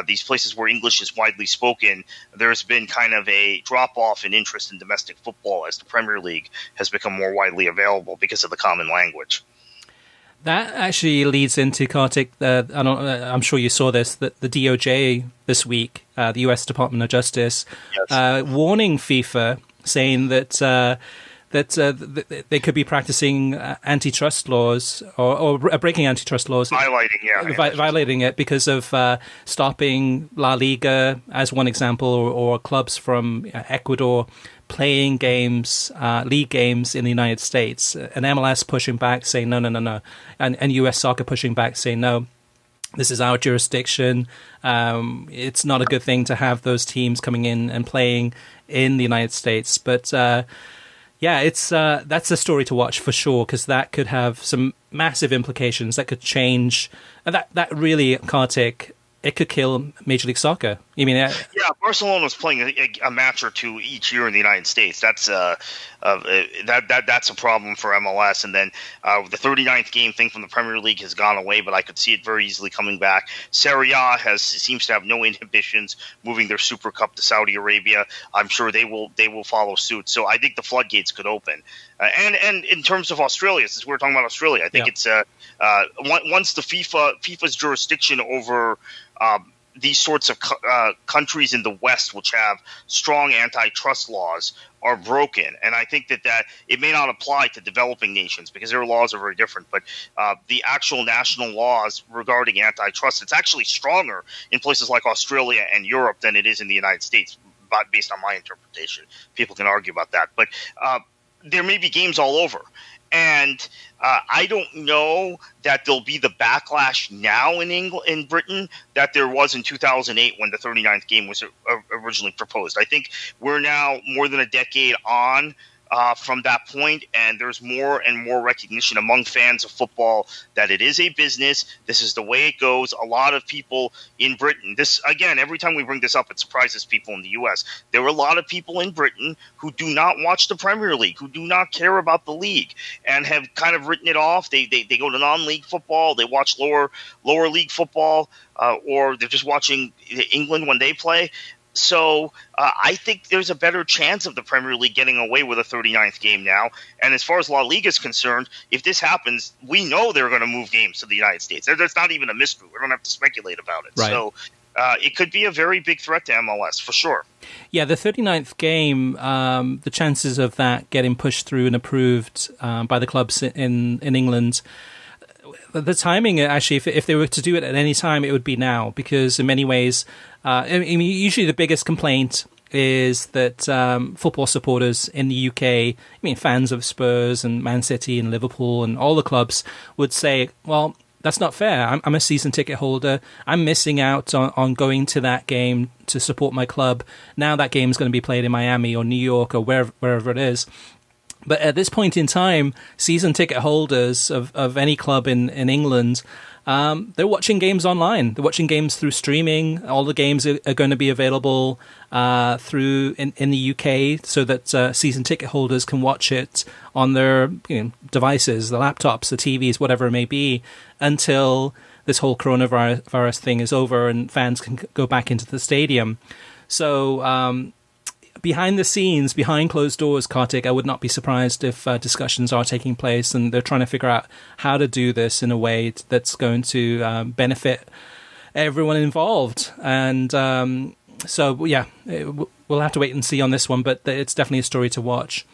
these places where English is widely spoken. There's been kind of a drop-off in interest in domestic football as the Premier League has become more widely available because of the common language. That actually leads into, Kartik, I'm sure you saw this, that the DOJ this week, the U.S. Department of Justice, warning FIFA, saying that they could be practicing antitrust laws or breaking antitrust laws. Violating it because of stopping La Liga, as one example, or clubs from Ecuador playing games, league games in the United States, and MLS pushing back, saying no, and US Soccer pushing back, saying no, this is our jurisdiction. It's not a good thing to have those teams coming in and playing in the United States. But it's that's a story to watch for sure, because that could have some massive implications. That could change. That really, Kartik, it could kill Major League Soccer. You mean? Yeah, Barcelona's playing a match or two each year in the United States. That's that's a problem for MLS. And then the 39th game thing from the Premier League has gone away, but I could see it very easily coming back. Serie A seems to have no inhibitions moving their Super Cup to Saudi Arabia. I'm sure they will follow suit. So I think the floodgates could open. And in terms of Australia, since we're talking about Australia, I think it's once the FIFA's jurisdiction over these sorts of countries in the West, which have strong antitrust laws, are broken. And I think that it may not apply to developing nations because their laws are very different. But the actual national laws regarding antitrust, it's actually stronger in places like Australia and Europe than it is in the United States, based on my interpretation. People can argue about that. But there may be games all over. And I don't know that there'll be the backlash now in Britain that there was in 2008 when the 39th game was originally proposed. I think we're now more than a decade on from that point, and there's more and more recognition among fans of football that it is a business. This is the way it goes. A lot of people in Britain, this again, every time we bring this up, it surprises people in the U.S. There were a lot of people in Britain who do not watch the Premier League, who do not care about the league, and have kind of written it off. They go to non-league football, they watch lower league football, or they're just watching England when they play. So I think there's a better chance of the Premier League getting away with a 39th game now. And as far as La Liga is concerned, if this happens, we know they're going to move games to the United States. That's not even a mystery. We don't have to speculate about it. Right. So it could be a very big threat to MLS for sure. Yeah, the 39th game, the chances of that getting pushed through and approved by the clubs in England, the timing, actually, if they were to do it at any time, it would be now, because in many ways, I mean, usually the biggest complaint is that football supporters in the UK, I mean, fans of Spurs and Man City and Liverpool and all the clubs would say, well, that's not fair. I'm a season ticket holder. I'm missing out on going to that game to support my club. Now that game's going to be played in Miami or New York or wherever it is. But at this point in time, season ticket holders of any club in England, they're watching games online. They're watching games through streaming. All the games are going to be available through in the UK, so that season ticket holders can watch it on their devices, the laptops, the TVs, whatever it may be, until this whole coronavirus thing is over and fans can go back into the stadium. So behind the scenes, behind closed doors, Kartik, I would not be surprised if discussions are taking place and they're trying to figure out how to do this in a way that's going to benefit everyone involved. And so, yeah, we'll have to wait and see on this one, but it's definitely a story to watch.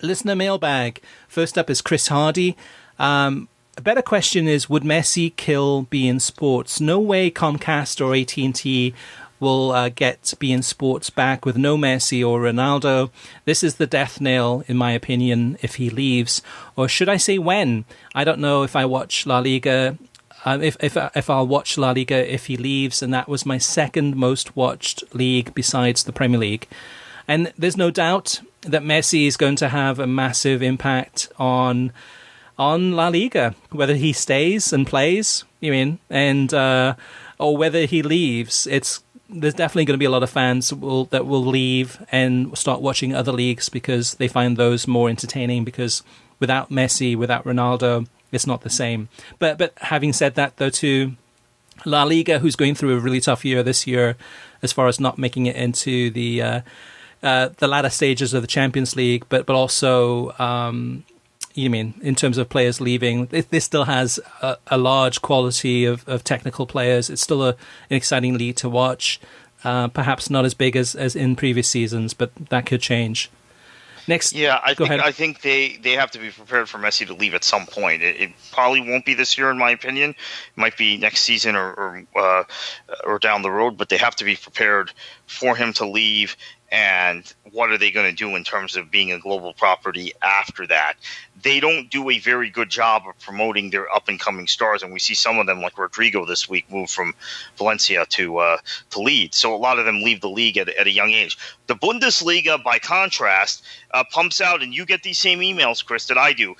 Listener mailbag. First up is Chris Hardy. A better question is, would Messi kill beIN Sports? No way Comcast or AT&T will get beIN Sports back with no Messi or Ronaldo. This is the death nail, in my opinion, if he leaves. Or should I say when? I don't know if I watch La Liga, if I'll watch La Liga if he leaves, and that was my second most watched league besides the Premier League. And there's no doubt that Messi is going to have a massive impact on La Liga, whether he stays and plays, and or whether he leaves. There's definitely going to be a lot of fans that will leave and start watching other leagues because they find those more entertaining, because without Messi, without Ronaldo, it's not the same. But having said that, though, too, La Liga, who's going through a really tough year this year as far as not making it into the latter stages of the Champions League, but also in terms of players leaving, this still has a large quality of technical players. It's still an exciting league to watch. Perhaps not as big as in previous seasons, but that could change. Next, I think they have to be prepared for Messi to leave at some point. It probably won't be this year, in my opinion. It might be next season or down the road, but they have to be prepared for him to leave. And what are they going to do in terms of being a global property after that? They don't do a very good job of promoting their up-and-coming stars, and we see some of them, like Rodrigo this week, move from Valencia to Leeds. So a lot of them leave the league at a young age. The Bundesliga, by contrast, pumps out, and you get these same emails, Chris, that I do,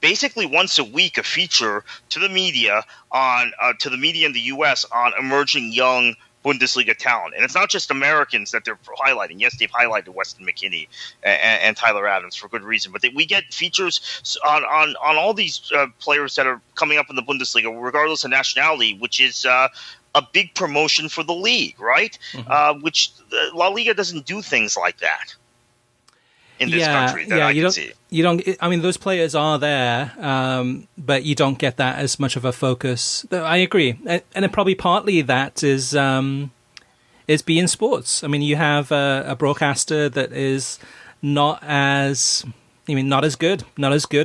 basically once a week, a feature to the media in the U.S. on emerging young Bundesliga talent. And it's not just Americans that they're highlighting. Yes, they've highlighted Weston McKennie and Tyler Adams for good reason, but we get features on all these players that are coming up in the Bundesliga, regardless of nationality, which is a big promotion for the league, right? Mm-hmm. Which La Liga doesn't do things like that in this country that I can see. You don't. I mean, those players are there, but you don't get that as much of a focus. I agree, and it probably partly that is beIN Sports. I mean, you have a broadcaster that is not as good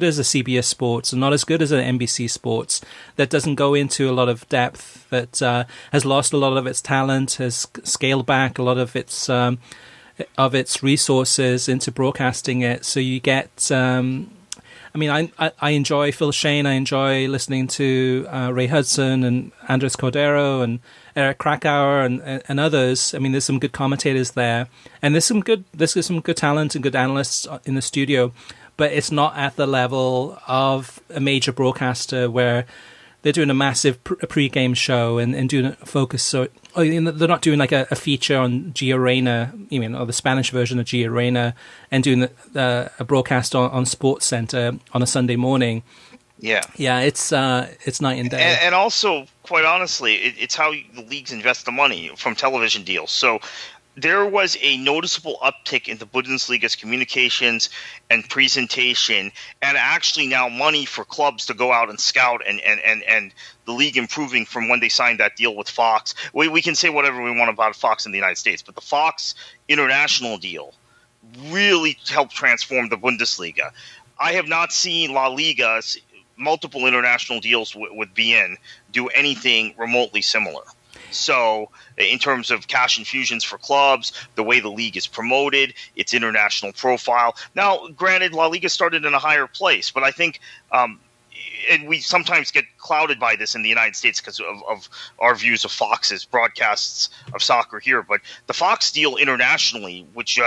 as a CBS Sports, and not as good as an NBC Sports, that doesn't go into a lot of depth, that has lost a lot of its talent, has scaled back a lot of its resources into broadcasting it. So you get, I enjoy Phil Shane, I enjoy listening to Ray Hudson and Andres Cordero and Eric Krakauer and others. I mean, there's some good commentators there, and there's some good talent and good analysts in the studio, but it's not at the level of a major broadcaster where they're doing a massive pre-game show and doing a focus. So they're not doing like a feature on Gio Reyna, or the Spanish version of Gio Reyna, and doing a broadcast on Sports Center on a Sunday morning. Yeah, it's night and day. And also, quite honestly, it's how the leagues invest the money from television deals. So there was a noticeable uptick in the Bundesliga's communications and presentation, and actually now money for clubs to go out and scout, and the league improving from when they signed that deal with Fox. We can say whatever we want about Fox in the United States, but the Fox international deal really helped transform the Bundesliga. I have not seen La Liga's multiple international deals with BN do anything remotely similar. So in terms of cash infusions for clubs, the way the league is promoted, its international profile. Now, granted, La Liga started in a higher place, but I think and we sometimes get clouded by this in the United States because of our views of Fox's broadcasts of soccer here. But the Fox deal internationally, which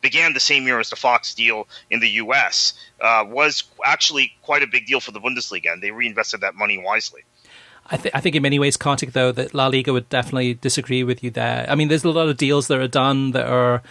began the same year as the Fox deal in the U.S., was actually quite a big deal for the Bundesliga, and they reinvested that money wisely. I think in many ways, Kartik, though, that La Liga would definitely disagree with you there. I mean, there's a lot of deals that are done that are,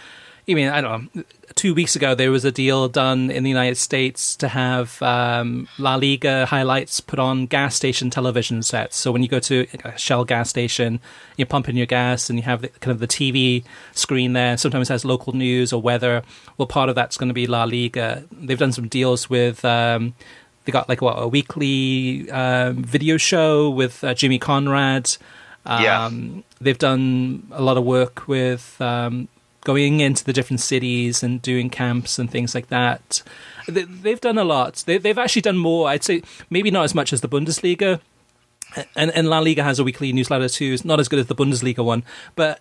I don't know, 2 weeks ago there was a deal done in the United States to have La Liga highlights put on gas station television sets. So when you go to a Shell gas station, you're pumping your gas and you have the TV screen there. Sometimes it has local news or weather. Well, part of that's going to be La Liga. They've done some deals with... They got a weekly video show with Jimmy Conrad. They've done a lot of work with going into the different cities and doing camps and things like that. They've done a lot. They've actually done more. I'd say maybe not as much as the Bundesliga. And La Liga has a weekly newsletter too. It's not as good as the Bundesliga one, but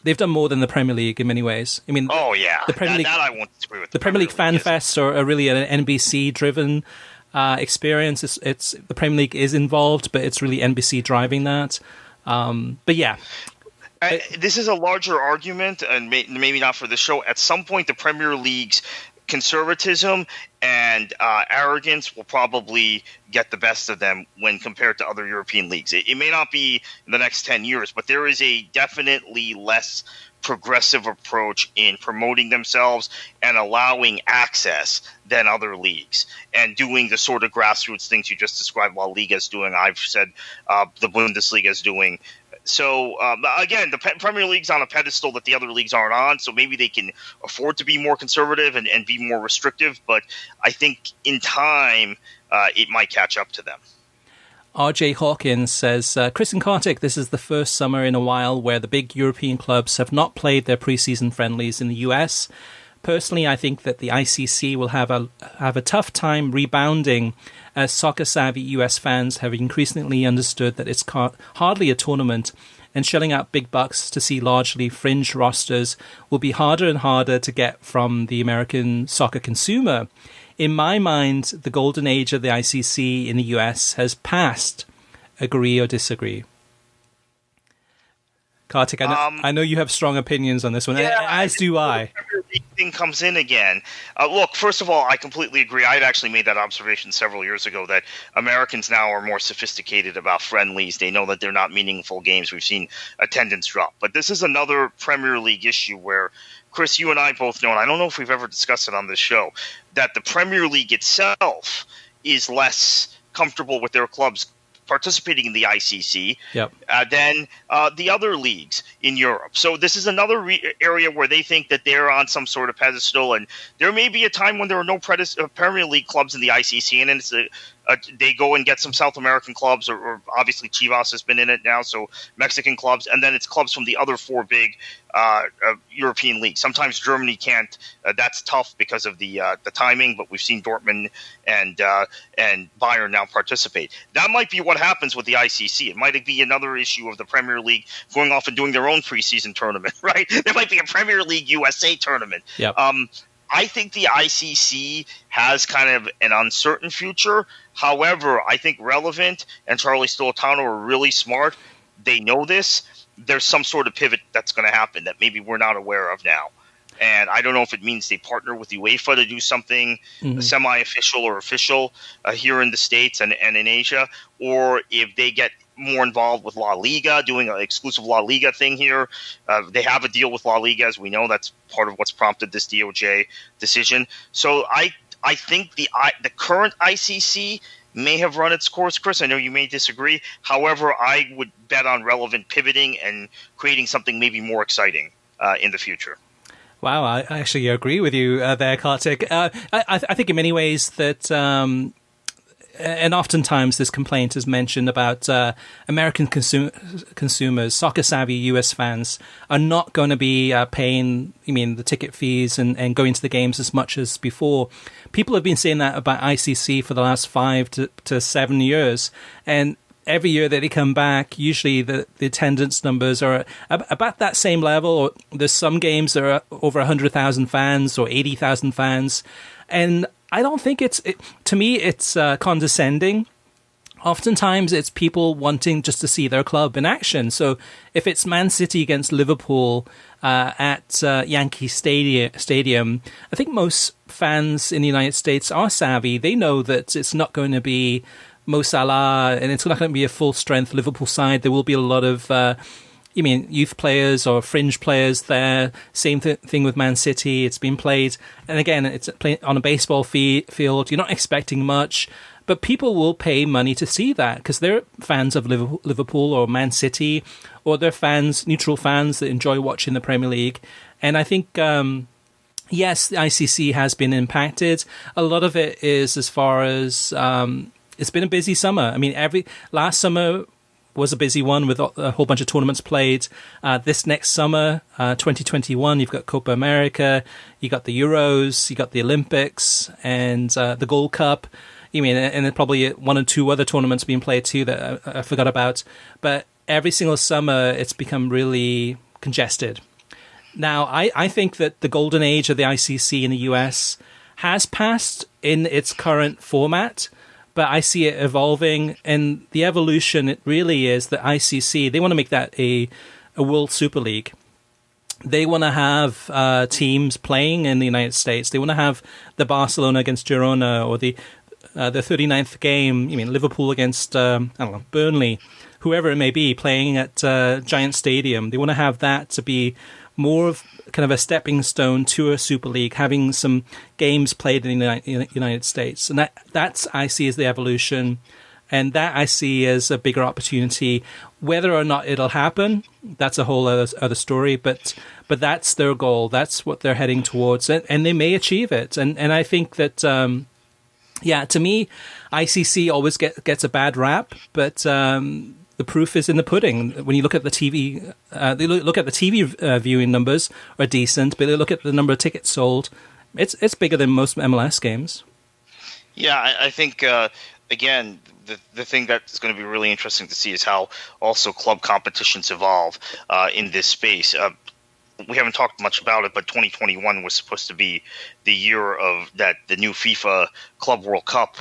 they've done more than the Premier League in many ways. I mean, the Premier League, that I won't disagree with. The Premier League fan fests are really an NBC-driven experience. It's the Premier League is involved, but it's really NBC driving that. But yeah. This is a larger argument, and maybe not for the show. At some point, the Premier League's conservatism and arrogance will probably get the best of them when compared to other European leagues. It may not be in the next 10 years, but there is a definitely less progressive approach in promoting themselves and allowing access than other leagues, and doing the sort of grassroots things you just described La Liga is doing. I've said the Bundesliga is doing. So, again, the Premier League's on a pedestal that the other leagues aren't on, so maybe they can afford to be more conservative and be more restrictive, but I think in time it might catch up to them. RJ Hawkins says, Chris and Kartik, this is the first summer in a while where the big European clubs have not played their preseason friendlies in the US. Personally, I think that the ICC will have a tough time rebounding, as soccer-savvy US fans have increasingly understood that it's hardly a tournament, and shelling out big bucks to see largely fringe rosters will be harder and harder to get from the American soccer consumer. In my mind, the golden age of the ICC in the US has passed. Agree or disagree? Kartik, I know you have strong opinions on this one, as do I. Thing comes in again. Look, first of all, I completely agree. I had actually made that observation several years ago that Americans now are more sophisticated about friendlies. They know that they're not meaningful games. We've seen attendance drop. But this is another Premier League issue where, Chris, you and I both know, and I don't know if we've ever discussed it on this show, that the Premier League itself is less comfortable with their clubs participating in the ICC than the other leagues in Europe. So this is another area where they think that they're on some sort of pedestal, and there may be a time when there are no Premier League clubs in the ICC, and it's they go and get some South American clubs, or obviously Chivas has been in it now, so Mexican clubs, and then it's clubs from the other four big European leagues. Sometimes Germany can't. That's tough because of the timing, but we've seen Dortmund and Bayern now participate. That might be what happens with the ICC. It might be another issue of the Premier League going off and doing their own preseason tournament, right? There might be a Premier League USA tournament. Yep. I think the ICC has kind of an uncertain future. However, I think Relevant and Charlie Stoltano are really smart. They know this. There's some sort of pivot that's going to happen that maybe we're not aware of now. And I don't know if it means they partner with UEFA to do something semi-official or official here in the States and in Asia, or if they get more involved with La Liga, doing an exclusive La Liga thing here. They have a deal with La Liga, as we know. That's part of what's prompted this DOJ decision. So I think the current ICC may have run its course, Chris. I know you may disagree. However, I would bet on Relevant pivoting and creating something maybe more exciting in the future. Wow, I actually agree with you there, Kartik. I think in many ways that, and oftentimes this complaint is mentioned about American consumers, soccer-savvy US fans, are not going to be paying, the ticket fees and going to the games as much as before. People have been saying that about ICC for the last 5 to 7 years, and every year that they come back, usually the attendance numbers are about that same level. Or there's some games that are over 100,000 fans or 80,000 fans. And I don't think to me, it's condescending. Oftentimes, it's people wanting just to see their club in action. So if it's Man City against Liverpool at Yankee Stadium, I think most fans in the United States are savvy. They know that it's not going to be Mo Salah, and it's not going to be a full-strength Liverpool side. There will be a lot of, youth players or fringe players there. Same thing with Man City. It's been played, and again, it's played on a baseball field. You're not expecting much, but people will pay money to see that because they're fans of Liverpool or Man City, or they're neutral fans that enjoy watching the Premier League. And I think, yes, the ICC has been impacted. A lot of it is as far as it's been a busy summer. Last summer was a busy one with a whole bunch of tournaments played. This next summer, 2021, you've got Copa America, you got the Euros, you got the Olympics, and the Gold Cup. And then probably one or two other tournaments being played too that I forgot about. But every single summer, it's become really congested. Now, I think that the golden age of the ICC in the US has passed in its current format, but I see it evolving, and the evolution, it really is that ICC, they want to make that a World Super League. They want to have teams playing in the United States. They want to have the Barcelona against Girona, or the 39th game, Liverpool against, Burnley, whoever it may be, playing at Giant Stadium. They want to have that to be more of kind of a stepping stone to a Super League, having some games played in the United States. And that's I see as the evolution, and that I see as a bigger opportunity. Whether or not it'll happen, that's a whole other story, but that's their goal. That's what they're heading towards, and they may achieve it. And I think that, to me, ICC always gets a bad rap, but the proof is in the pudding. When you look at the TV, viewing numbers are decent, but they look at the number of tickets sold. It's bigger than most MLS games. Yeah, I think again, the thing that's going to be really interesting to see is how also club competitions evolve in this space. We haven't talked much about it, but 2021 was supposed to be the year of that the new FIFA Club World Cup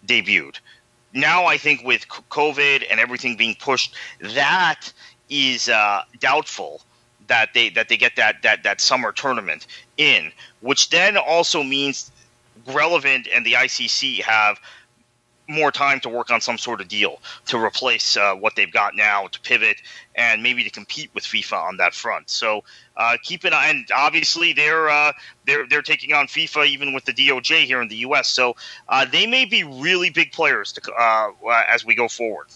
debuted. Now I think with COVID and everything being pushed, that is doubtful that they get that summer tournament in, which then also means Relevant and the ICC have more time to work on some sort of deal to replace what they've got now, to pivot and maybe to compete with FIFA on that front. So keep an eye, and obviously they're taking on FIFA even with the DOJ here in the U.S. So they may be really big players as we go forward.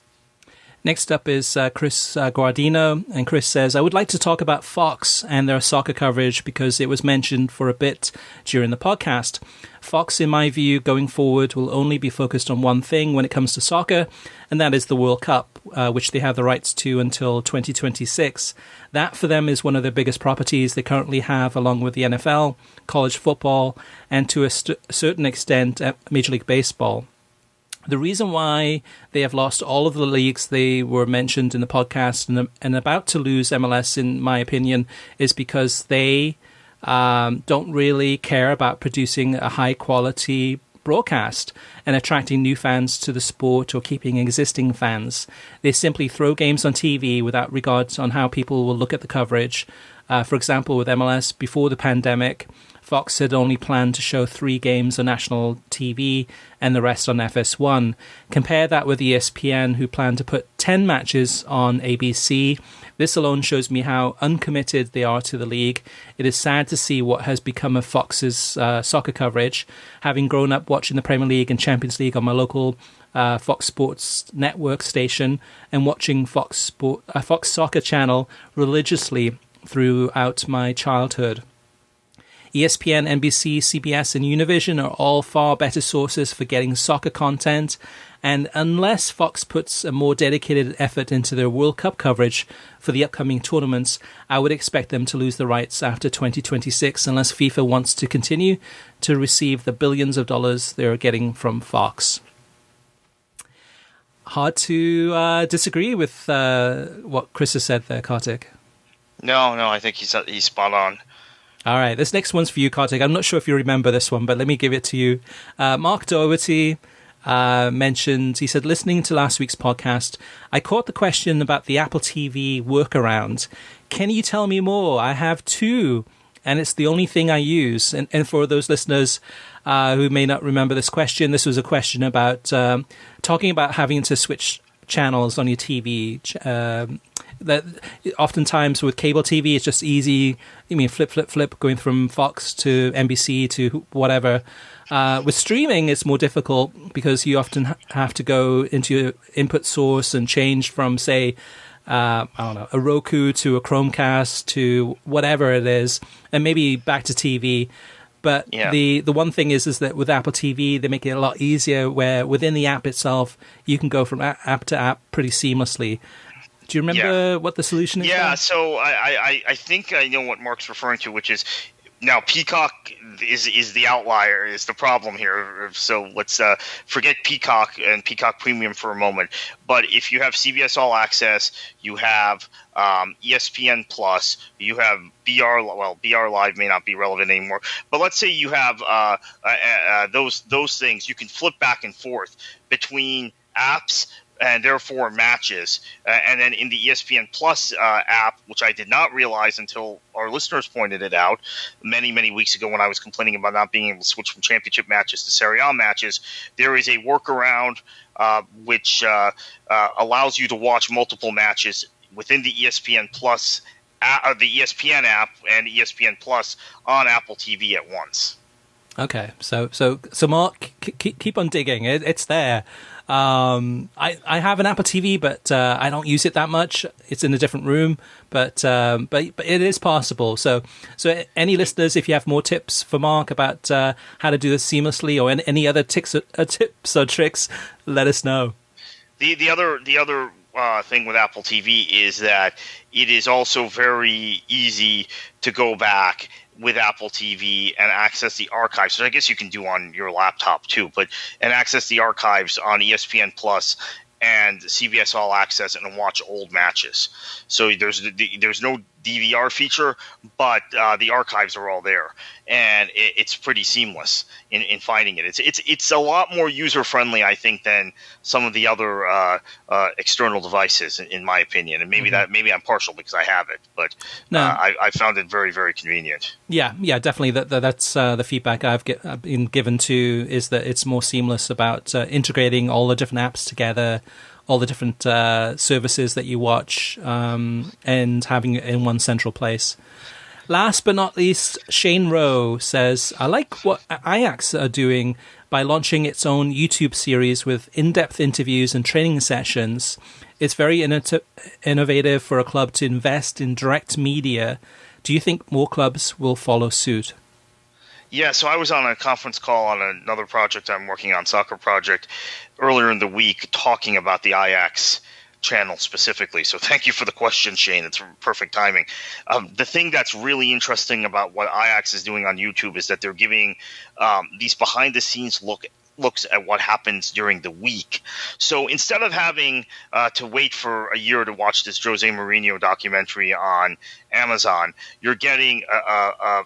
Next up is Chris Guardino, and Chris says, I would like to talk about Fox and their soccer coverage because it was mentioned for a bit during the podcast. Fox, in my view, going forward, will only be focused on one thing when it comes to soccer, and that is the World Cup, which they have the rights to until 2026. That, for them, is one of their biggest properties they currently have, along with the NFL, college football, and to a certain extent, Major League Baseball. The reason why they have lost all of the leagues they were mentioned in the podcast and about to lose MLS, in my opinion, is because they don't really care about producing a high-quality broadcast and attracting new fans to the sport or keeping existing fans. They simply throw games on TV without regard on how people will look at the coverage. For example, with MLS, before the pandemic, Fox had only planned to show 3 games on national TV and the rest on FS1. Compare that with ESPN, who plan to put 10 matches on ABC. This alone shows me how uncommitted they are to the league. It is sad to see what has become of Fox's soccer coverage. Having grown up watching the Premier League and Champions League on my local Fox Sports network station and watching Fox Soccer Channel religiously throughout my childhood. ESPN, NBC, CBS, and Univision are all far better sources for getting soccer content, and unless Fox puts a more dedicated effort into their World Cup coverage for the upcoming tournaments, I would expect them to lose the rights after 2026 unless FIFA wants to continue to receive the billions of dollars they're getting from Fox. Hard to disagree with what Chris has said there, Kartik. No, I think he's spot on. All right, this next one's for you, Kartik. I'm not sure if you remember this one, but let me give it to you. Mark Doherty mentioned, he said, listening to last week's podcast, I caught the question about the Apple TV workaround. Can you tell me more? I have 2, and it's the only thing I use. And for those listeners who may not remember this question, this was a question about talking about having to switch channels on your TV. That oftentimes with cable TV, it's just easy. Flip, going from Fox to NBC to whatever. With streaming, it's more difficult because you often have to go into your input source and change from, say, a Roku to a Chromecast to whatever it is, and maybe back to TV. But the one thing is that with Apple TV, they make it a lot easier where within the app itself, you can go from app to app pretty seamlessly. Do you remember what the solution is? Yeah, so I think I know what Mark's referring to, which is now Peacock is the outlier, is the problem here. So let's forget Peacock and Peacock Premium for a moment. But if you have CBS All Access, you have ESPN Plus, you have BR Live may not be relevant anymore. But let's say you have those things. You can flip back and forth between apps and therefore matches. And then in the ESPN Plus app, which I did not realize until our listeners pointed it out many, many weeks ago when I was complaining about not being able to switch from championship matches to Serie A matches, there is a workaround which allows you to watch multiple matches within the ESPN Plus, the ESPN app and ESPN Plus on Apple TV at once. Okay, so Mark, keep on digging. It's there. I have an Apple TV, but I don't use it that much. It's in a different room, but it is possible. So any listeners, if you have more tips for Mark about how to do this seamlessly, or any other tips or tricks, let us know. The other thing with Apple TV is that it is also very easy to go back with Apple TV and access the archives, which I guess you can do on your laptop too, and access the archives on ESPN Plus and CBS All Access and watch old matches. So there's no DVR feature, but the archives are all there, and it's pretty seamless in finding it. It's a lot more user friendly, I think, than some of the other external devices, in my opinion. And maybe maybe I'm partial because I have it, but I found it very, very convenient. Yeah, definitely. That's the feedback I've been given to, is that it's more seamless about integrating all the different apps together, all the different services that you watch, and having it in one central place. Last but not least, Shane Rowe says, I like what Ajax are doing by launching its own YouTube series with in-depth interviews and training sessions. it's very innovative for a club to invest in direct media. Do you think more clubs will follow suit? Yeah, so I was on a conference call on another project I'm working on, soccer project, earlier in the week, talking about the Ajax channel specifically. So thank you for the question, Shane. It's perfect timing. The thing that's really interesting about what Ajax is doing on YouTube is that they're giving these behind-the-scenes looks at what happens during the week. So instead of having to wait for a year to watch this Jose Mourinho documentary on Amazon, you're getting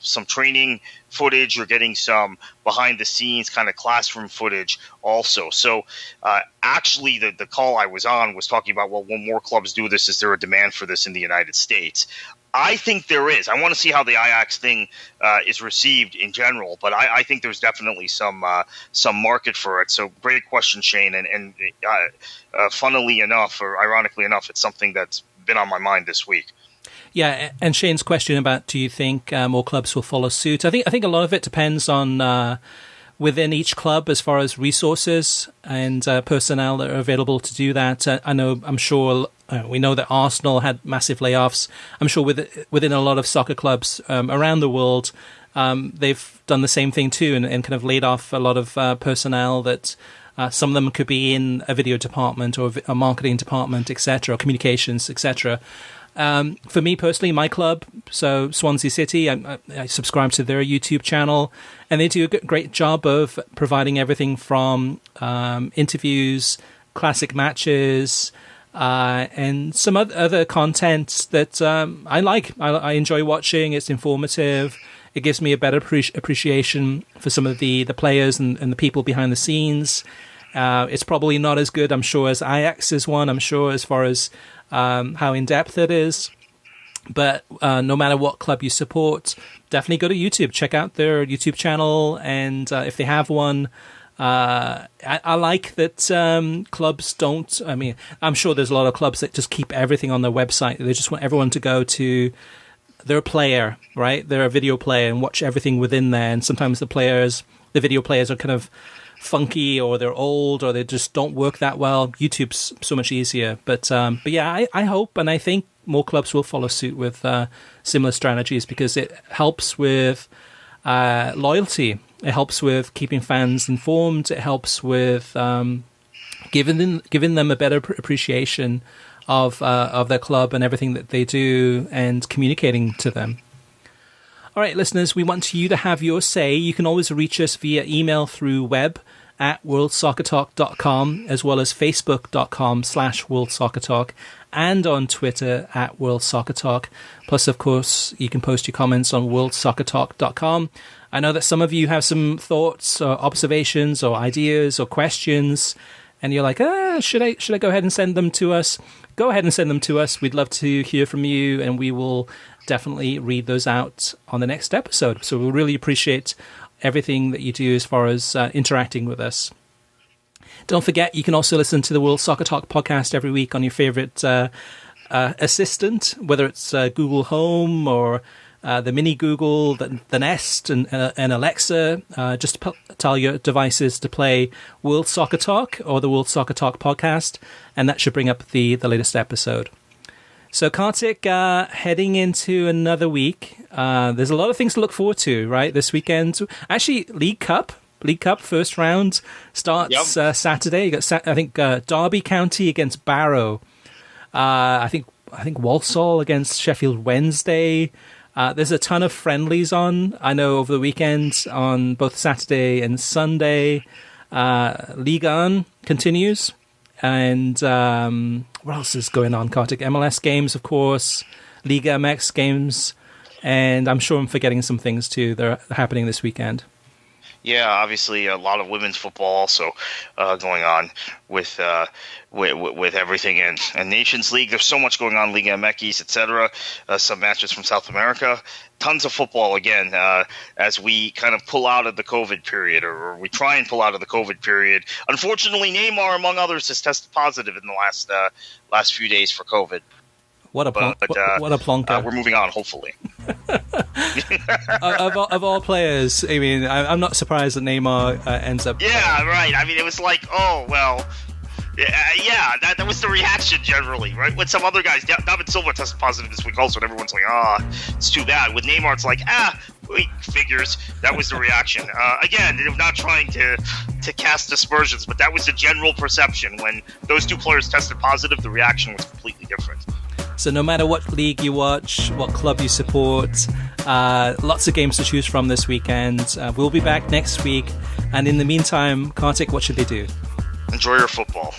some training footage, you're getting some behind-the-scenes kind of classroom footage also. So actually the call I was on was talking about, well, when more clubs do this, is there a demand for this in the United States? I think there is. I want to see how the Ajax thing is received in general, but I think there's definitely some market for it. So great question, Shane, and funnily enough, or ironically enough, it's something that's been on my mind this week. Yeah, and Shane's question about, do you think more clubs will follow suit? I think a lot of it depends on within each club as far as resources and personnel that are available to do that. I'm sure we know that Arsenal had massive layoffs. I'm sure within a lot of soccer clubs around the world, they've done the same thing too, and kind of laid off a lot of personnel that some of them could be in a video department or a marketing department, etc., or communications, etc. For me personally, my club, so Swansea City, I subscribe to their YouTube channel, and they do a great job of providing everything from interviews, classic matches, and some other content that I like. I enjoy watching. It's informative. It gives me a better appreciation for some of the players and the people behind the scenes. It's probably not as good, I'm sure, as Ajax's one, I'm sure, as far as how in-depth it is. But no matter what club you support, definitely go to YouTube. Check out their YouTube channel, and if they have one, I like that clubs don't... I mean, I'm sure there's a lot of clubs that just keep everything on their website. They just want everyone to go to their player, right? Their video player, and watch everything within there. And sometimes the video players are kind of funky, or they're old, or they just don't work that well. YouTube's so much easier. But yeah, I hope, and I think more clubs will follow suit with similar strategies, because it helps with loyalty. It helps with keeping fans informed. It helps with giving them a better appreciation of their club and everything that they do, and communicating to them. All right, listeners, we want you to have your say. You can always reach us via email through web at worldsoccertalk.com, as well as facebook.com/worldsoccertalk, and on Twitter at worldsoccertalk. Plus, of course, you can post your comments on worldsoccertalk.com. I know that some of you have some thoughts or observations or ideas or questions, and you're like, should I go ahead and send them to us? Go ahead and send them to us. We'd love to hear from you, and we will definitely read those out on the next episode. So we'll really appreciate everything that you do as far as interacting with us. Don't forget, you can also listen to the World Soccer Talk podcast every week on your favorite assistant, whether it's Google Home or the Mini Google, the Nest, and Alexa. Just tell your devices to play World Soccer Talk or the World Soccer Talk podcast, and that should bring up the latest episode. So, Kartik, heading into another week, there's a lot of things to look forward to, right, this weekend. Actually, League Cup first round starts Saturday. You got, I think, Derby County against Barrow. I think Walsall against Sheffield Wednesday. There's a ton of friendlies on, I know, over the weekend on both Saturday and Sunday. Ligue 1 continues. And what else is going on, Kartik? MLS games, of course, Liga MX games, and I'm sure I'm forgetting some things too that are happening this weekend. Yeah, obviously a lot of women's football also going on with everything, and Nations League. There's so much going on, Liga MX, etc. Some matches from South America. Tons of football again as we kind of pull out of the COVID period, or we try and pull out of the COVID period. Unfortunately, Neymar, among others, has tested positive in the last few days for COVID. What a plonker. We're moving on, hopefully. of all players, I mean, I'm not surprised that Neymar ends up... Yeah, right. I mean, it was like, oh, well, That was the reaction generally, right? When some other guys, David Silva tested positive this week also, and everyone's like, it's too bad. With Neymar, it's like, wait, figures. That was the reaction. Again, I'm not trying to cast aspersions, but that was the general perception. When those two players tested positive, the reaction was completely different. So no matter what league you watch, what club you support, lots of games to choose from this weekend. We'll be back next week. And in the meantime, Kartik, what should they do? Enjoy your football.